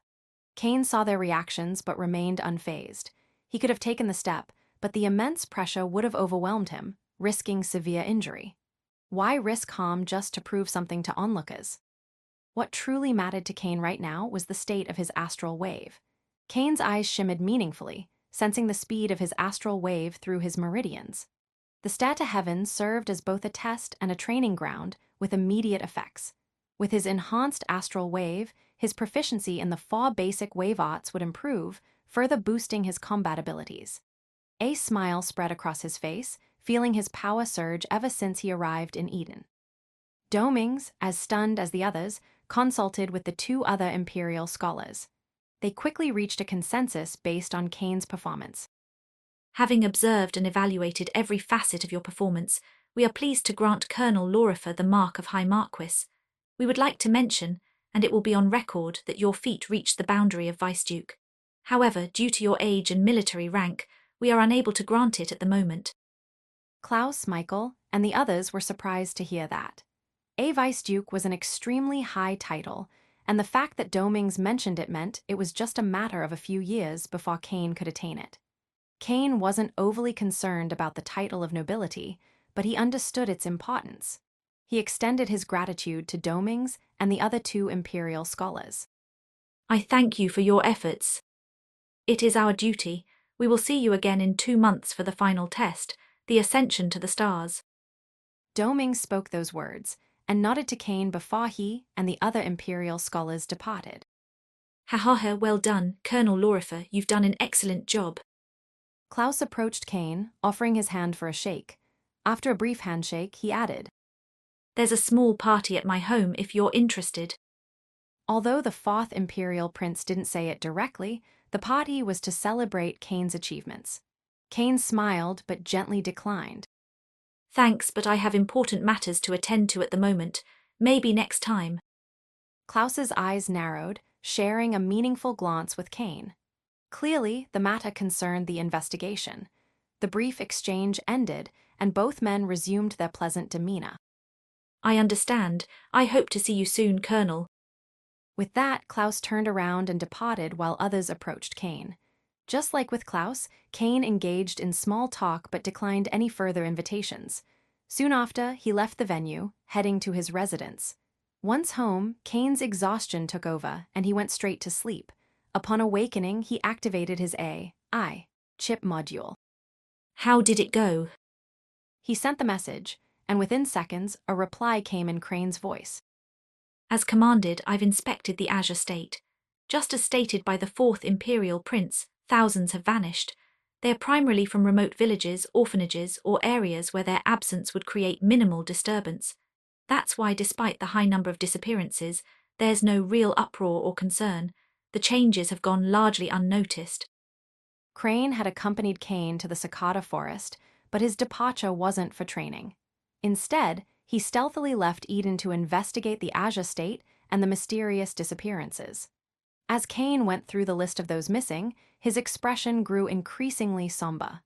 Cain saw their reactions but remained unfazed. He could have taken the step, but the immense pressure would have overwhelmed him, risking severe injury. Why risk harm just to prove something to onlookers? What truly mattered to Cain right now was the state of his astral wave. Cain's eyes shimmered meaningfully, sensing the speed of his astral wave through his meridians. The stair to heaven served as both a test and a training ground with immediate effects. With his enhanced astral wave, his proficiency in the 4 basic wave arts would improve, further boosting his combat abilities. A smile spread across his face, feeling his power surge ever since he arrived in Eden. Domings, as stunned as the others, consulted with the 2 other Imperial scholars. They quickly reached a consensus based on Cain's performance. Having observed and evaluated every facet of your performance, we are pleased to grant Colonel Laurifer the mark of High Marquis. We would like to mention, and it will be on record, that your feat reached the boundary of Vice-Duke. However, due to your age and military rank, we are unable to grant it at the moment. Klaus, Michael, and the others were surprised to hear that. A Vice-Duke was an extremely high title, and the fact that Domings mentioned it meant it was just a matter of a few years before Cain could attain it. Cain wasn't overly concerned about the title of nobility, but he understood its importance. He extended his gratitude to Domings and the other 2 Imperial scholars. I thank you for your efforts. It is our duty. We will see you again in 2 months for the final test, the ascension to the stars. Domings spoke those words and nodded to Cain before he and the other Imperial scholars departed. Ha, well done, Colonel Laurifer, you've done an excellent job. Klaus approached Cain, offering his hand for a shake. After a brief handshake, he added, There's a small party at my home if you're interested. Although the fourth imperial prince didn't say it directly, the party was to celebrate Kane's achievements. Kane smiled but gently declined. Thanks, but I have important matters to attend to at the moment. Maybe next time. Klaus's eyes narrowed, sharing a meaningful glance with Kane. Clearly, the matter concerned the investigation. The brief exchange ended, and both men resumed their pleasant demeanor. I understand. I hope to see you soon, Colonel. With that, Klaus turned around and departed while others approached Kane. Just like with Klaus, Kane engaged in small talk but declined any further invitations. Soon after, he left the venue, heading to his residence. Once home, Kane's exhaustion took over, and he went straight to sleep. Upon awakening, he activated his AI chip module. How did it go? He sent the message, and within seconds, a reply came in Crane's voice. As commanded, I've inspected the Azure State. Just as stated by the fourth Imperial Prince, thousands have vanished. They are primarily from remote villages, orphanages, or areas where their absence would create minimal disturbance. That's why, despite the high number of disappearances, there's no real uproar or concern. The changes have gone largely unnoticed. Crane had accompanied Kane to the Cicada Forest, but his departure wasn't for training. Instead, he stealthily left Eden to investigate the Azure State and the mysterious disappearances. As Kane went through the list of those missing, his expression grew increasingly somber.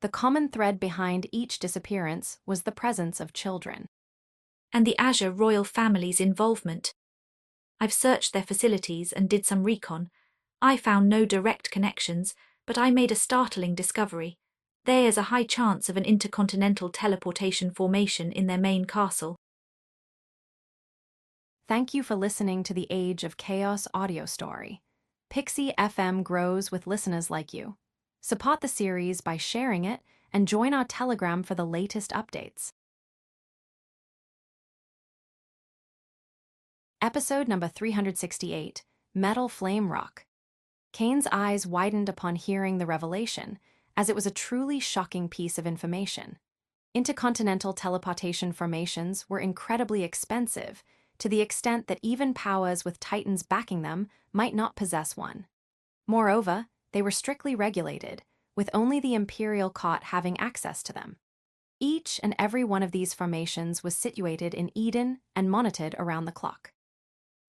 The common thread behind each disappearance was the presence of children. And the Azure royal family's involvement. I've searched their facilities and did some recon. I found no direct connections, but I made a startling discovery. There is a high chance of an intercontinental teleportation formation in their main castle. Thank you for listening to the Age of Chaos audio story. Pixie FM grows with listeners like you. Support the series by sharing it and join our Telegram for the latest updates. Episode number 368, Metal Flame Rock. Kane's eyes widened upon hearing the revelation, as it was a truly shocking piece of information. Intercontinental teleportation formations were incredibly expensive, to the extent that even powers with titans backing them might not possess one. Moreover, they were strictly regulated, with only the Imperial Court having access to them. Each and every one of these formations was situated in Eden and monitored around the clock.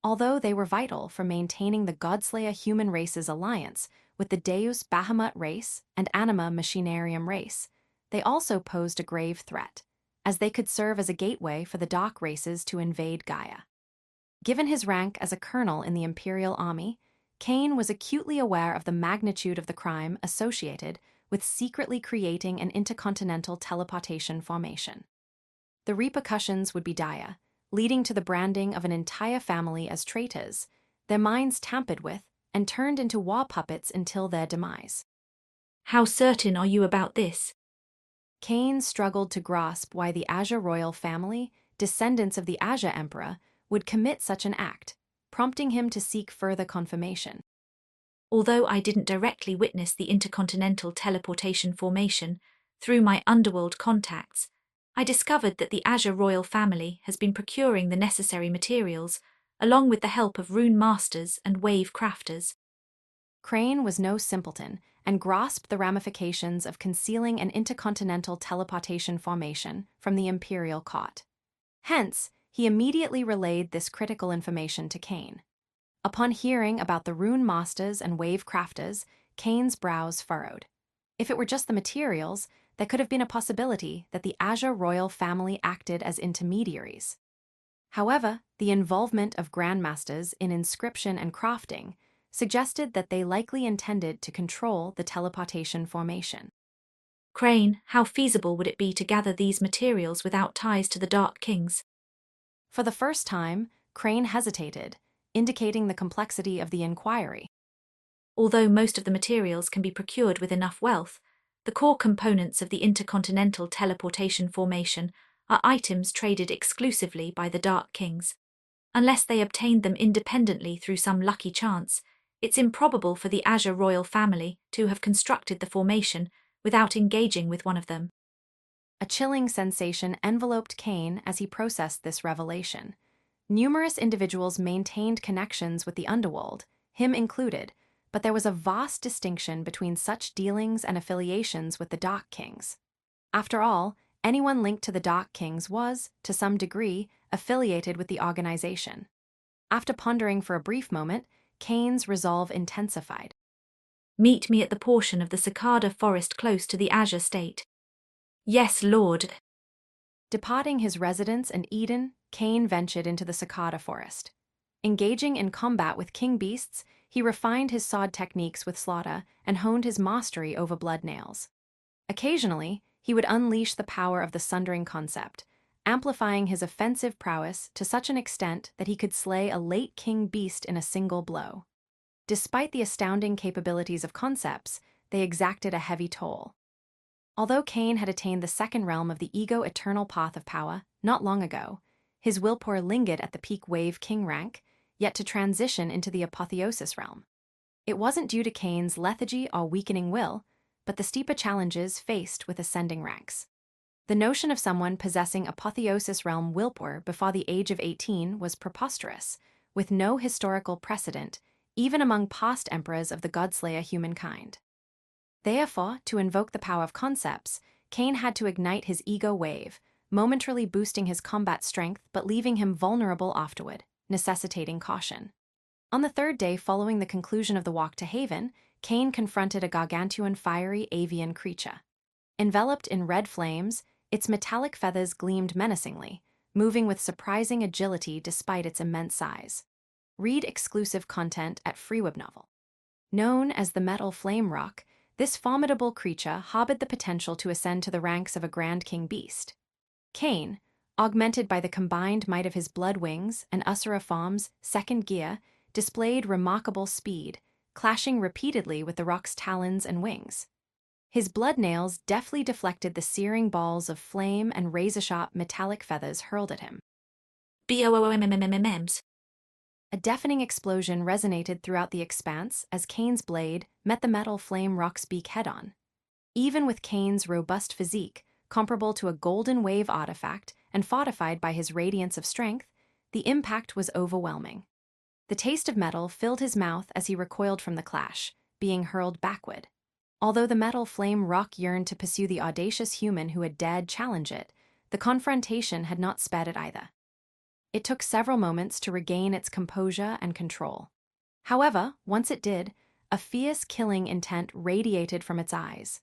Although they were vital for maintaining the Godslayer human race's alliance with the Deus Bahamut race and Anima Machinarium race, they also posed a grave threat, as they could serve as a gateway for the Dark races to invade Gaia. Given his rank as a colonel in the Imperial Army, Kane was acutely aware of the magnitude of the crime associated with secretly creating an intercontinental teleportation formation. The repercussions would be dire, leading to the branding of an entire family as traitors, their minds tampered with, and turned into war puppets until their demise. How certain are you about this? Kane struggled to grasp why the Azure royal family, descendants of the Azure Emperor, would commit such an act, prompting him to seek further confirmation. Although I didn't directly witness the intercontinental teleportation formation, through my underworld contacts, I discovered that the Azure royal family has been procuring the necessary materials, along with the help of rune masters and wave crafters. Crane was no simpleton and grasped the ramifications of concealing an intercontinental teleportation formation from the Imperial Court. Hence, he immediately relayed this critical information to Kane. Upon hearing about the rune masters and wave crafters, Kane's brows furrowed. If it were just the materials, there could have been a possibility that the Azure royal family acted as intermediaries. However, the involvement of grandmasters in inscription and crafting suggested that they likely intended to control the teleportation formation. Crane, how feasible would it be to gather these materials without ties to the Dark Kings? For the first time, Crane hesitated, indicating the complexity of the inquiry. Although most of the materials can be procured with enough wealth, the core components of the intercontinental teleportation formation are items traded exclusively by the Dark Kings. Unless they obtained them independently through some lucky chance, it's improbable for the Azure royal family to have constructed the formation without engaging with one of them. A chilling sensation enveloped Cain as he processed this revelation. Numerous individuals maintained connections with the underworld, him included, but there was a vast distinction between such dealings and affiliations with the Dark Kings. After all, anyone linked to the Dark Kings was, to some degree, affiliated with the organization. After pondering for a brief moment, Cain's resolve intensified. Meet me at the portion of the cicada forest close to the Azure State. Yes, Lord. Departing his residence in Eden, Cain ventured into the cicada forest. Engaging in combat with king beasts, he refined his sod techniques with slaughter and honed his mastery over blood nails. Occasionally, he would unleash the power of the sundering concept, amplifying his offensive prowess to such an extent that he could slay a late king beast in a single blow. Despite the astounding capabilities of concepts, they exacted a heavy toll. Although Cain had attained the second realm of the ego-eternal path of power not long ago, his willpower lingered at the peak wave king rank, yet to transition into the apotheosis realm. It wasn't due to Cain's lethargy or weakening will, but the steeper challenges faced with ascending ranks. The notion of someone possessing apotheosis realm willpower before the age of 18 was preposterous, with no historical precedent, even among past emperors of the Godslayer humankind. Therefore, to invoke the power of concepts, Cain had to ignite his ego wave, momentarily boosting his combat strength but leaving him vulnerable afterward, necessitating caution. On the third day following the conclusion of the walk to Haven, Cain confronted a gargantuan fiery avian creature. Enveloped in red flames, its metallic feathers gleamed menacingly, moving with surprising agility despite its immense size. Read exclusive content at FreeWebNovel. Known as the Metal Flame Rock, this formidable creature harbored the potential to ascend to the ranks of a Grand King beast. Cain, augmented by the combined might of his blood wings and Usura Form's second gear, displayed remarkable speed, clashing repeatedly with the rock's talons and wings. His blood nails deftly deflected the searing balls of flame and razor-sharp metallic feathers hurled at him. BOOMMMMMs. A deafening explosion resonated throughout the expanse as Cain's blade met the metal flame rock's beak head-on. Even with Cain's robust physique, comparable to a golden wave artifact and fortified by his radiance of strength, the impact was overwhelming. The taste of metal filled his mouth as he recoiled from the clash, being hurled backward. Although the metal flame rock yearned to pursue the audacious human who had dared challenge it, the confrontation had not spared it either. It took several moments to regain its composure and control. However, once it did, a fierce killing intent radiated from its eyes.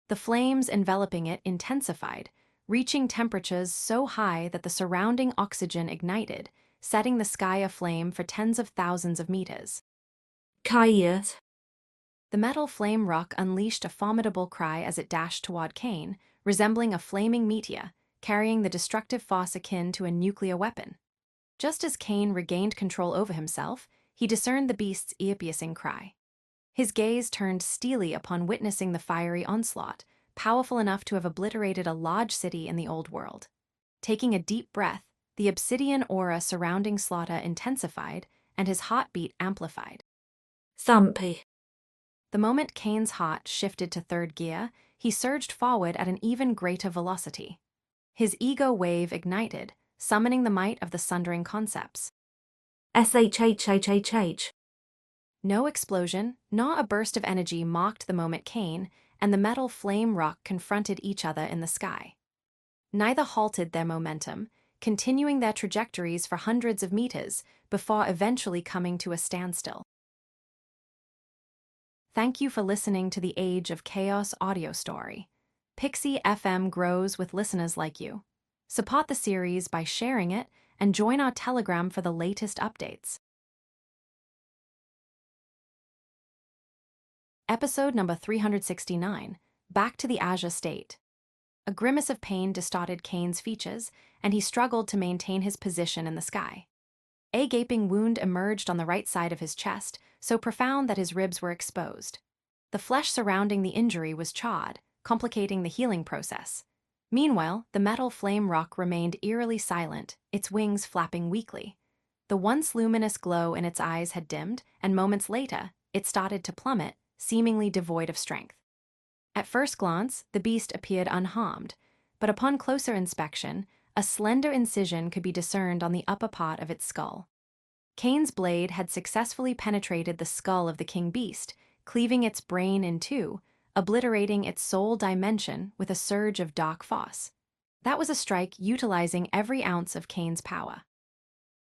The flames enveloping it intensified, reaching temperatures so high that the surrounding oxygen ignited, setting the sky aflame for tens of thousands of meters. Kaius. The metal flame rock unleashed a formidable cry as it dashed toward Cain, resembling a flaming meteor, carrying the destructive force akin to a nuclear weapon. Just as Cain regained control over himself, he discerned the beast's ear-piercing cry. His gaze turned steely upon witnessing the fiery onslaught, powerful enough to have obliterated a large city in the Old World. Taking a deep breath, the obsidian aura surrounding slaughter intensified, and his heartbeat amplified. Thumpy. The moment Cain's heart shifted to third gear, he surged forward at an even greater velocity. His ego wave ignited, summoning the might of the sundering concepts. SHHHHH. No explosion, nor a burst of energy marked the moment Cain and the metal flame rock confronted each other in the sky. Neither halted their momentum, continuing their trajectories for hundreds of meters before eventually coming to a standstill. Thank you for listening to the Age of Chaos audio story. Pixie FM grows with listeners like you. Support the series by sharing it and join our Telegram for the latest updates. Episode number 369, Back to the Azure State. A grimace of pain distorted Cain's features, and he struggled to maintain his position in the sky. A gaping wound emerged on the right side of his chest, so profound that his ribs were exposed. The flesh surrounding the injury was charred, complicating the healing process. Meanwhile, the metal flame rock remained eerily silent, its wings flapping weakly. The once luminous glow in its eyes had dimmed, and moments later, it started to plummet, seemingly devoid of strength. At first glance, the beast appeared unharmed, but upon closer inspection, a slender incision could be discerned on the upper part of its skull. Cain's blade had successfully penetrated the skull of the king beast, cleaving its brain in two, obliterating its soul dimension with a surge of dark force. That was a strike utilizing every ounce of Cain's power.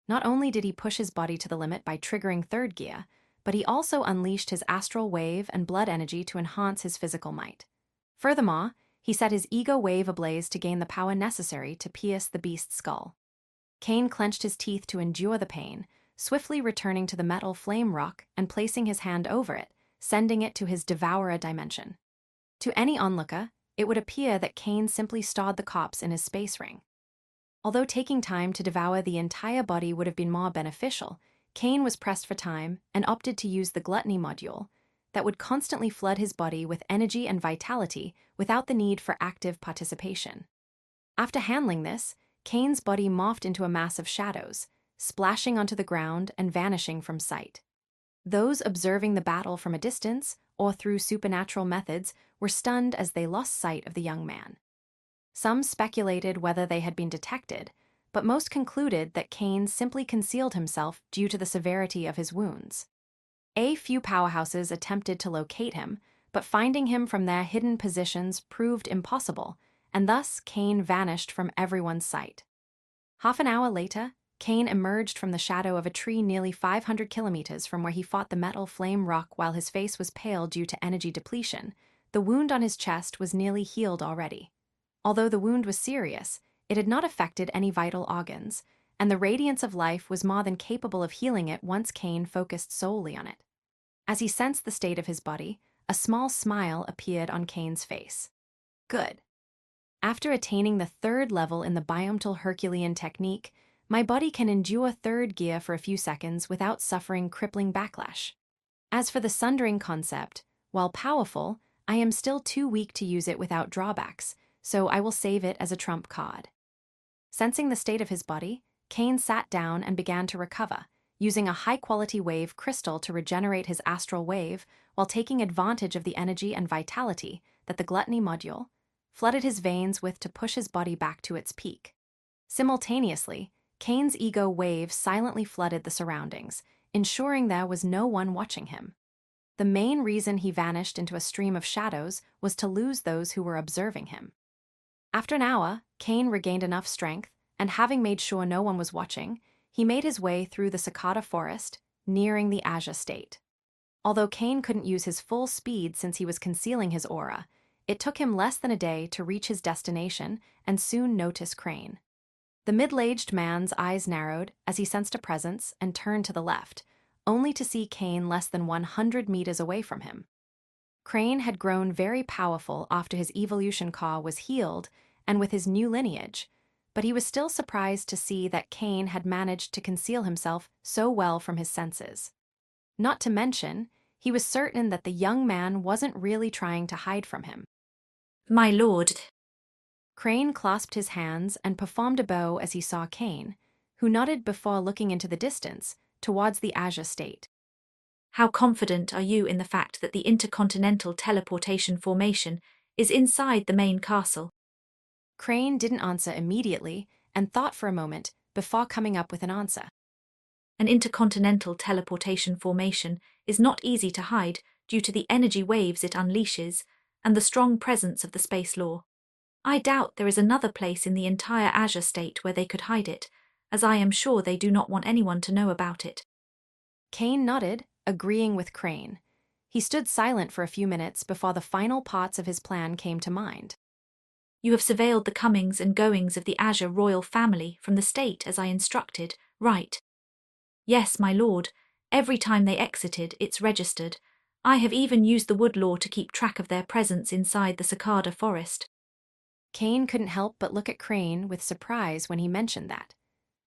Not only did he push his body to the limit by triggering third gear, but he also unleashed his astral wave and blood energy to enhance his physical might. Furthermore, he set his ego wave ablaze to gain the power necessary to pierce the beast's skull. Cain clenched his teeth to endure the pain, swiftly returning to the metal flame rock and placing his hand over it, sending it to his devourer dimension. To any onlooker, it would appear that Cain simply stawed the corpse in his space ring. Although taking time to devour the entire body would have been more beneficial, Cain was pressed for time and opted to use the gluttony module that would constantly flood his body with energy and vitality without the need for active participation. After handling this, Cain's body morphed into a mass of shadows, splashing onto the ground and vanishing from sight. Those observing the battle from a distance or through supernatural methods were stunned as they lost sight of the young man. Some speculated whether they had been detected, but most concluded that Cain simply concealed himself due to the severity of his wounds. A few powerhouses attempted to locate him, but finding him from their hidden positions proved impossible, and thus Cain vanished from everyone's sight. Half an hour later, Cain emerged from the shadow of a tree nearly 500 kilometers from where he fought the metal flame rock while his face was pale due to energy depletion. The wound on his chest was nearly healed already. Although the wound was serious, it had not affected any vital organs, and the radiance of life was more than capable of healing it once Cain focused solely on it. As he sensed the state of his body, a small smile appeared on Cain's face. Good. After attaining the third level in the Biomtal Herculean technique, my body can endure third gear for a few seconds without suffering crippling backlash. As for the sundering concept, while powerful, I am still too weak to use it without drawbacks, so I will save it as a trump card. Sensing the state of his body, Cain sat down and began to recover, using a high-quality wave crystal to regenerate his astral wave while taking advantage of the energy and vitality that the gluttony module flooded his veins with to push his body back to its peak. Simultaneously, Cain's ego wave silently flooded the surroundings, ensuring there was no one watching him. The main reason he vanished into a stream of shadows was to lose those who were observing him. After an hour, Cain regained enough strength, and having made sure no one was watching, he made his way through the cicada forest, nearing the Azure State. Although Cain couldn't use his full speed since he was concealing his aura, it took him less than a day to reach his destination and soon notice Crane. The middle-aged man's eyes narrowed as he sensed a presence and turned to the left, only to see Cain less than 100 meters away from him. Crane had grown very powerful after his evolution core was healed and with his new lineage, but he was still surprised to see that Cain had managed to conceal himself so well from his senses. Not to mention, he was certain that the young man wasn't really trying to hide from him. My lord. Crane clasped his hands and performed a bow as he saw Cain, who nodded before looking into the distance, towards the Azure State. How confident are you in the fact that the intercontinental teleportation formation is inside the main castle? Crane didn't answer immediately and thought for a moment before coming up with an answer. An intercontinental teleportation formation is not easy to hide due to the energy waves it unleashes and the strong presence of the space law. I doubt there is another place in the entire Azure State where they could hide it, as I am sure they do not want anyone to know about it. Cain nodded, agreeing with Crane. He stood silent for a few minutes before the final parts of his plan came to mind. You have surveilled the comings and goings of the Azure royal family from the state as I instructed, right? Yes, my lord. Every time they exited, it's registered. I have even used the wood law to keep track of their presence inside the cicada forest. Cain couldn't help but look at Crane with surprise when he mentioned that.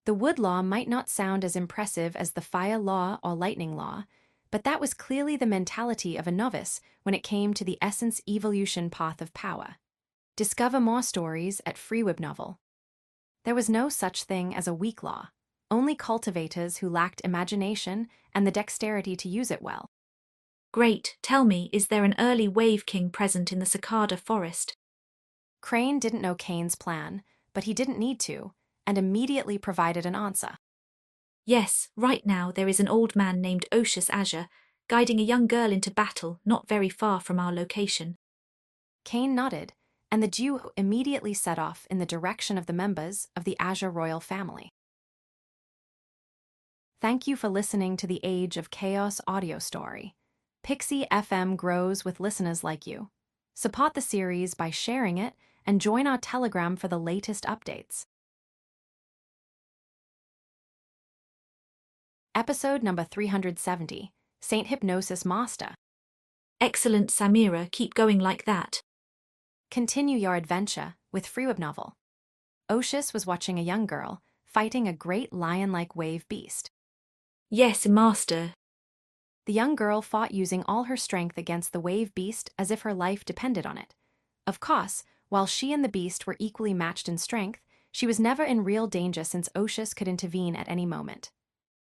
The wood law might not sound as impressive as the fire law or lightning law, but that was clearly the mentality of a novice when it came to the essence evolution path of power. Discover more stories at Freeweb Novel. There was no such thing as a weak law, only cultivators who lacked imagination and the dexterity to use it well. Great, tell me, is there an early Wave King present in the cicada forest? Crane didn't know Cain's plan, but he didn't need to, and immediately provided an answer. Yes, right now there is an old man named Oshus Azure, guiding a young girl into battle not very far from our location. Cain nodded, and the duo immediately set off in the direction of the members of the Azure royal family. Thank you for listening to the Age of Chaos audio story. Pixie FM grows with listeners like you. Support the series by sharing it and join our Telegram for the latest updates. Episode number 370, Saint Hypnosis Master. Excellent, Samira, keep going like that. Continue your adventure with Freeweb Novel. Oshus was watching a young girl fighting a great lion-like wave beast. Yes, Master. The young girl fought using all her strength against the wave beast as if her life depended on it. Of course, while she and the beast were equally matched in strength, she was never in real danger since Oshus could intervene at any moment.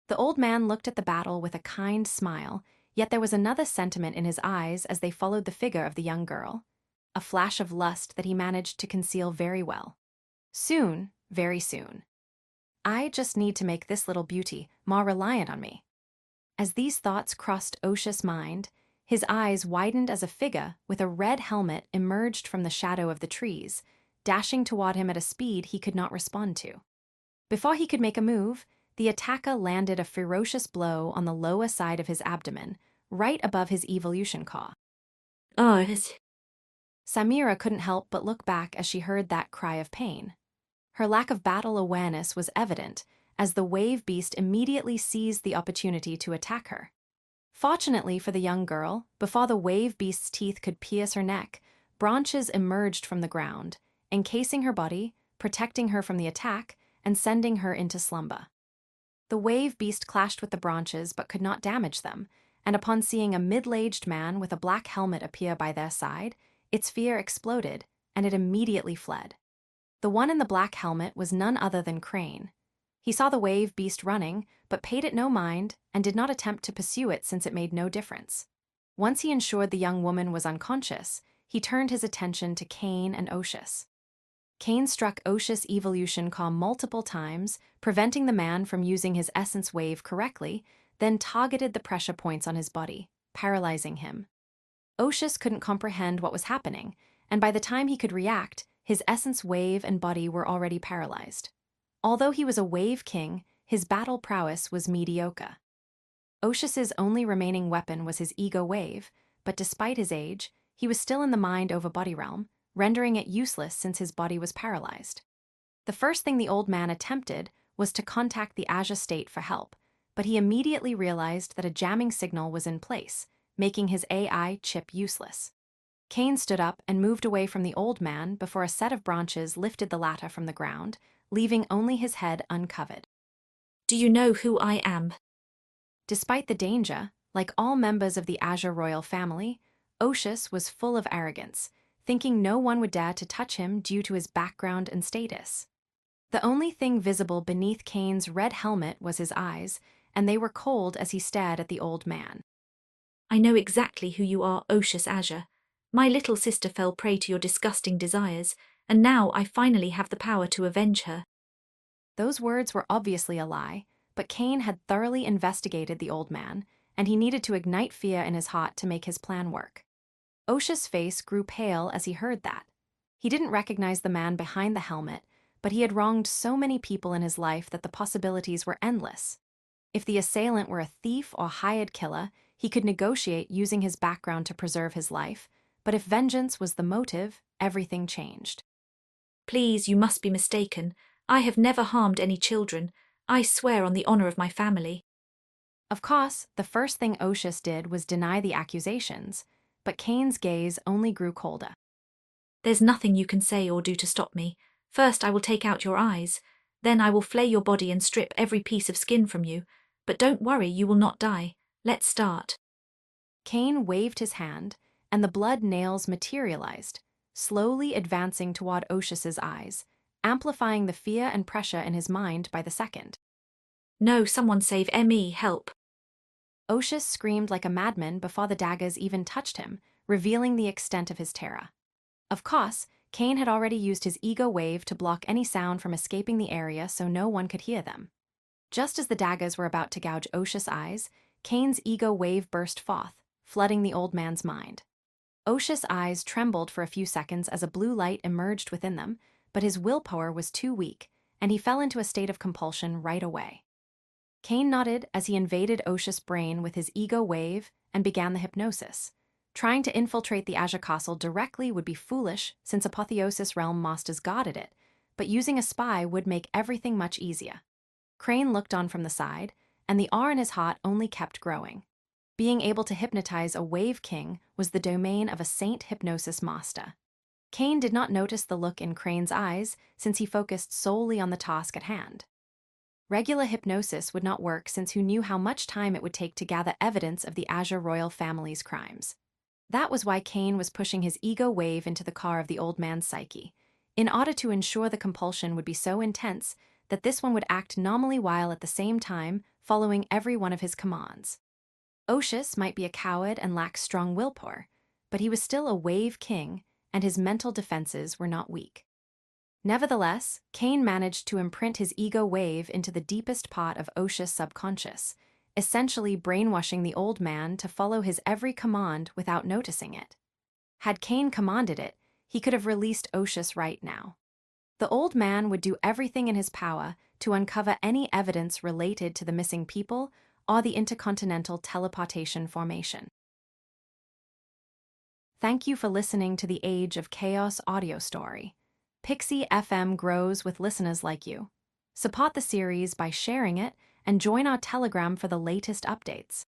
The old man looked at the battle with a kind smile, yet there was another sentiment in his eyes as they followed the figure of the young girl. A flash of lust that he managed to conceal very well. Soon, very soon. I just need to make this little beauty more reliant on me. As these thoughts crossed Oshus' mind, his eyes widened as a figure with a red helmet emerged from the shadow of the trees, dashing toward him at a speed he could not respond to. Before he could make a move, the attacker landed a ferocious blow on the lower side of his abdomen, right above his evolution core. Oh, Samira couldn't help but look back as she heard that cry of pain. Her lack of battle awareness was evident, as the wave beast immediately seized the opportunity to attack her. Fortunately for the young girl, before the wave beast's teeth could pierce her neck, branches emerged from the ground, encasing her body, protecting her from the attack, and sending her into slumber. The wave beast clashed with the branches but could not damage them, and upon seeing a middle-aged man with a black helmet appear by their side, its fear exploded, and it immediately fled. The one in the black helmet was none other than Crane. He saw the wave beast running, but paid it no mind and did not attempt to pursue it since it made no difference. Once he ensured the young woman was unconscious, he turned his attention to Cain and Oshus. Cain struck Oshus' evolution core multiple times, preventing the man from using his essence wave correctly, then targeted the pressure points on his body, paralyzing him. Oshus couldn't comprehend what was happening, and by the time he could react, his essence wave and body were already paralyzed. Although he was a wave king, his battle prowess was mediocre. Oshus's only remaining weapon was his ego wave, but despite his age, he was still in the mind-over-body realm, rendering it useless since his body was paralyzed. The first thing the old man attempted was to contact the Azure State for help, but he immediately realized that a jamming signal was in place, making his AI chip useless. Cain stood up and moved away from the old man before a set of branches lifted the latter from the ground, leaving only his head uncovered. do you know who I am? Despite the danger, like all members of the Azure royal family, Oshus was full of arrogance, thinking no one would dare to touch him due to his background and status. The only thing visible beneath Cain's red helmet was his eyes, and they were cold as he stared at the old man. I know exactly who you are, Oshus Azure. My little sister fell prey to your disgusting desires, and now I finally have the power to avenge her. Those words were obviously a lie, but Cain had thoroughly investigated the old man, and he needed to ignite fear in his heart to make his plan work. Oshus' face grew pale as he heard that. He didn't recognize the man behind the helmet, but he had wronged so many people in his life that the possibilities were endless. If the assailant were a thief or hired killer, he could negotiate using his background to preserve his life, but if vengeance was the motive, everything changed. Please, you must be mistaken. I have never harmed any children. I swear on the honor of my family. Of course, the first thing Oshus did was deny the accusations, but Cain's gaze only grew colder. There's nothing you can say or do to stop me. First I will take out your eyes. Then I will flay your body and strip every piece of skin from you. But don't worry, you will not die. Let's start. Cain waved his hand, and the blood nails materialized, slowly advancing toward Oshus's eyes, amplifying the fear and pressure in his mind by the second. No, someone save me, help. Oshus screamed like a madman before the daggers even touched him, revealing the extent of his terror. Of course, Cain had already used his ego wave to block any sound from escaping the area so no one could hear them. Just as the daggers were about to gouge Oshus' eyes, Cain's ego wave burst forth, flooding the old man's mind. Oshus' eyes trembled for a few seconds as a blue light emerged within them, but his willpower was too weak, and he fell into a state of compulsion right away. Cain nodded as he invaded Oshus' brain with his ego wave and began the hypnosis. Trying to infiltrate the Azure Castle directly would be foolish since Apotheosis Realm masters guarded it, but using a spy would make everything much easier. Crane looked on from the side, and the awe in his heart only kept growing. Being able to hypnotize a Wave King was the domain of a Saint Hypnosis Master. Cain did not notice the look in Crane's eyes since he focused solely on the task at hand. Regular hypnosis would not work since who knew how much time it would take to gather evidence of the Azure royal family's crimes. That was why Cain was pushing his ego wave into the car of the old man's psyche, in order to ensure the compulsion would be so intense that this one would act nominally while at the same time following every one of his commands. Oshus might be a coward and lack strong willpower, but he was still a Wave King, and his mental defenses were not weak. Nevertheless, Cain managed to imprint his ego wave into the deepest part of Oshus' subconscious, essentially brainwashing the old man to follow his every command without noticing it. Had Cain commanded it, he could have released Oshus right now. The old man would do everything in his power to uncover any evidence related to the missing people or the intercontinental teleportation formation. Thank you for listening to the Age of Chaos audio story. Pixie FM grows with listeners like you. Support the series by sharing it and join our Telegram for the latest updates.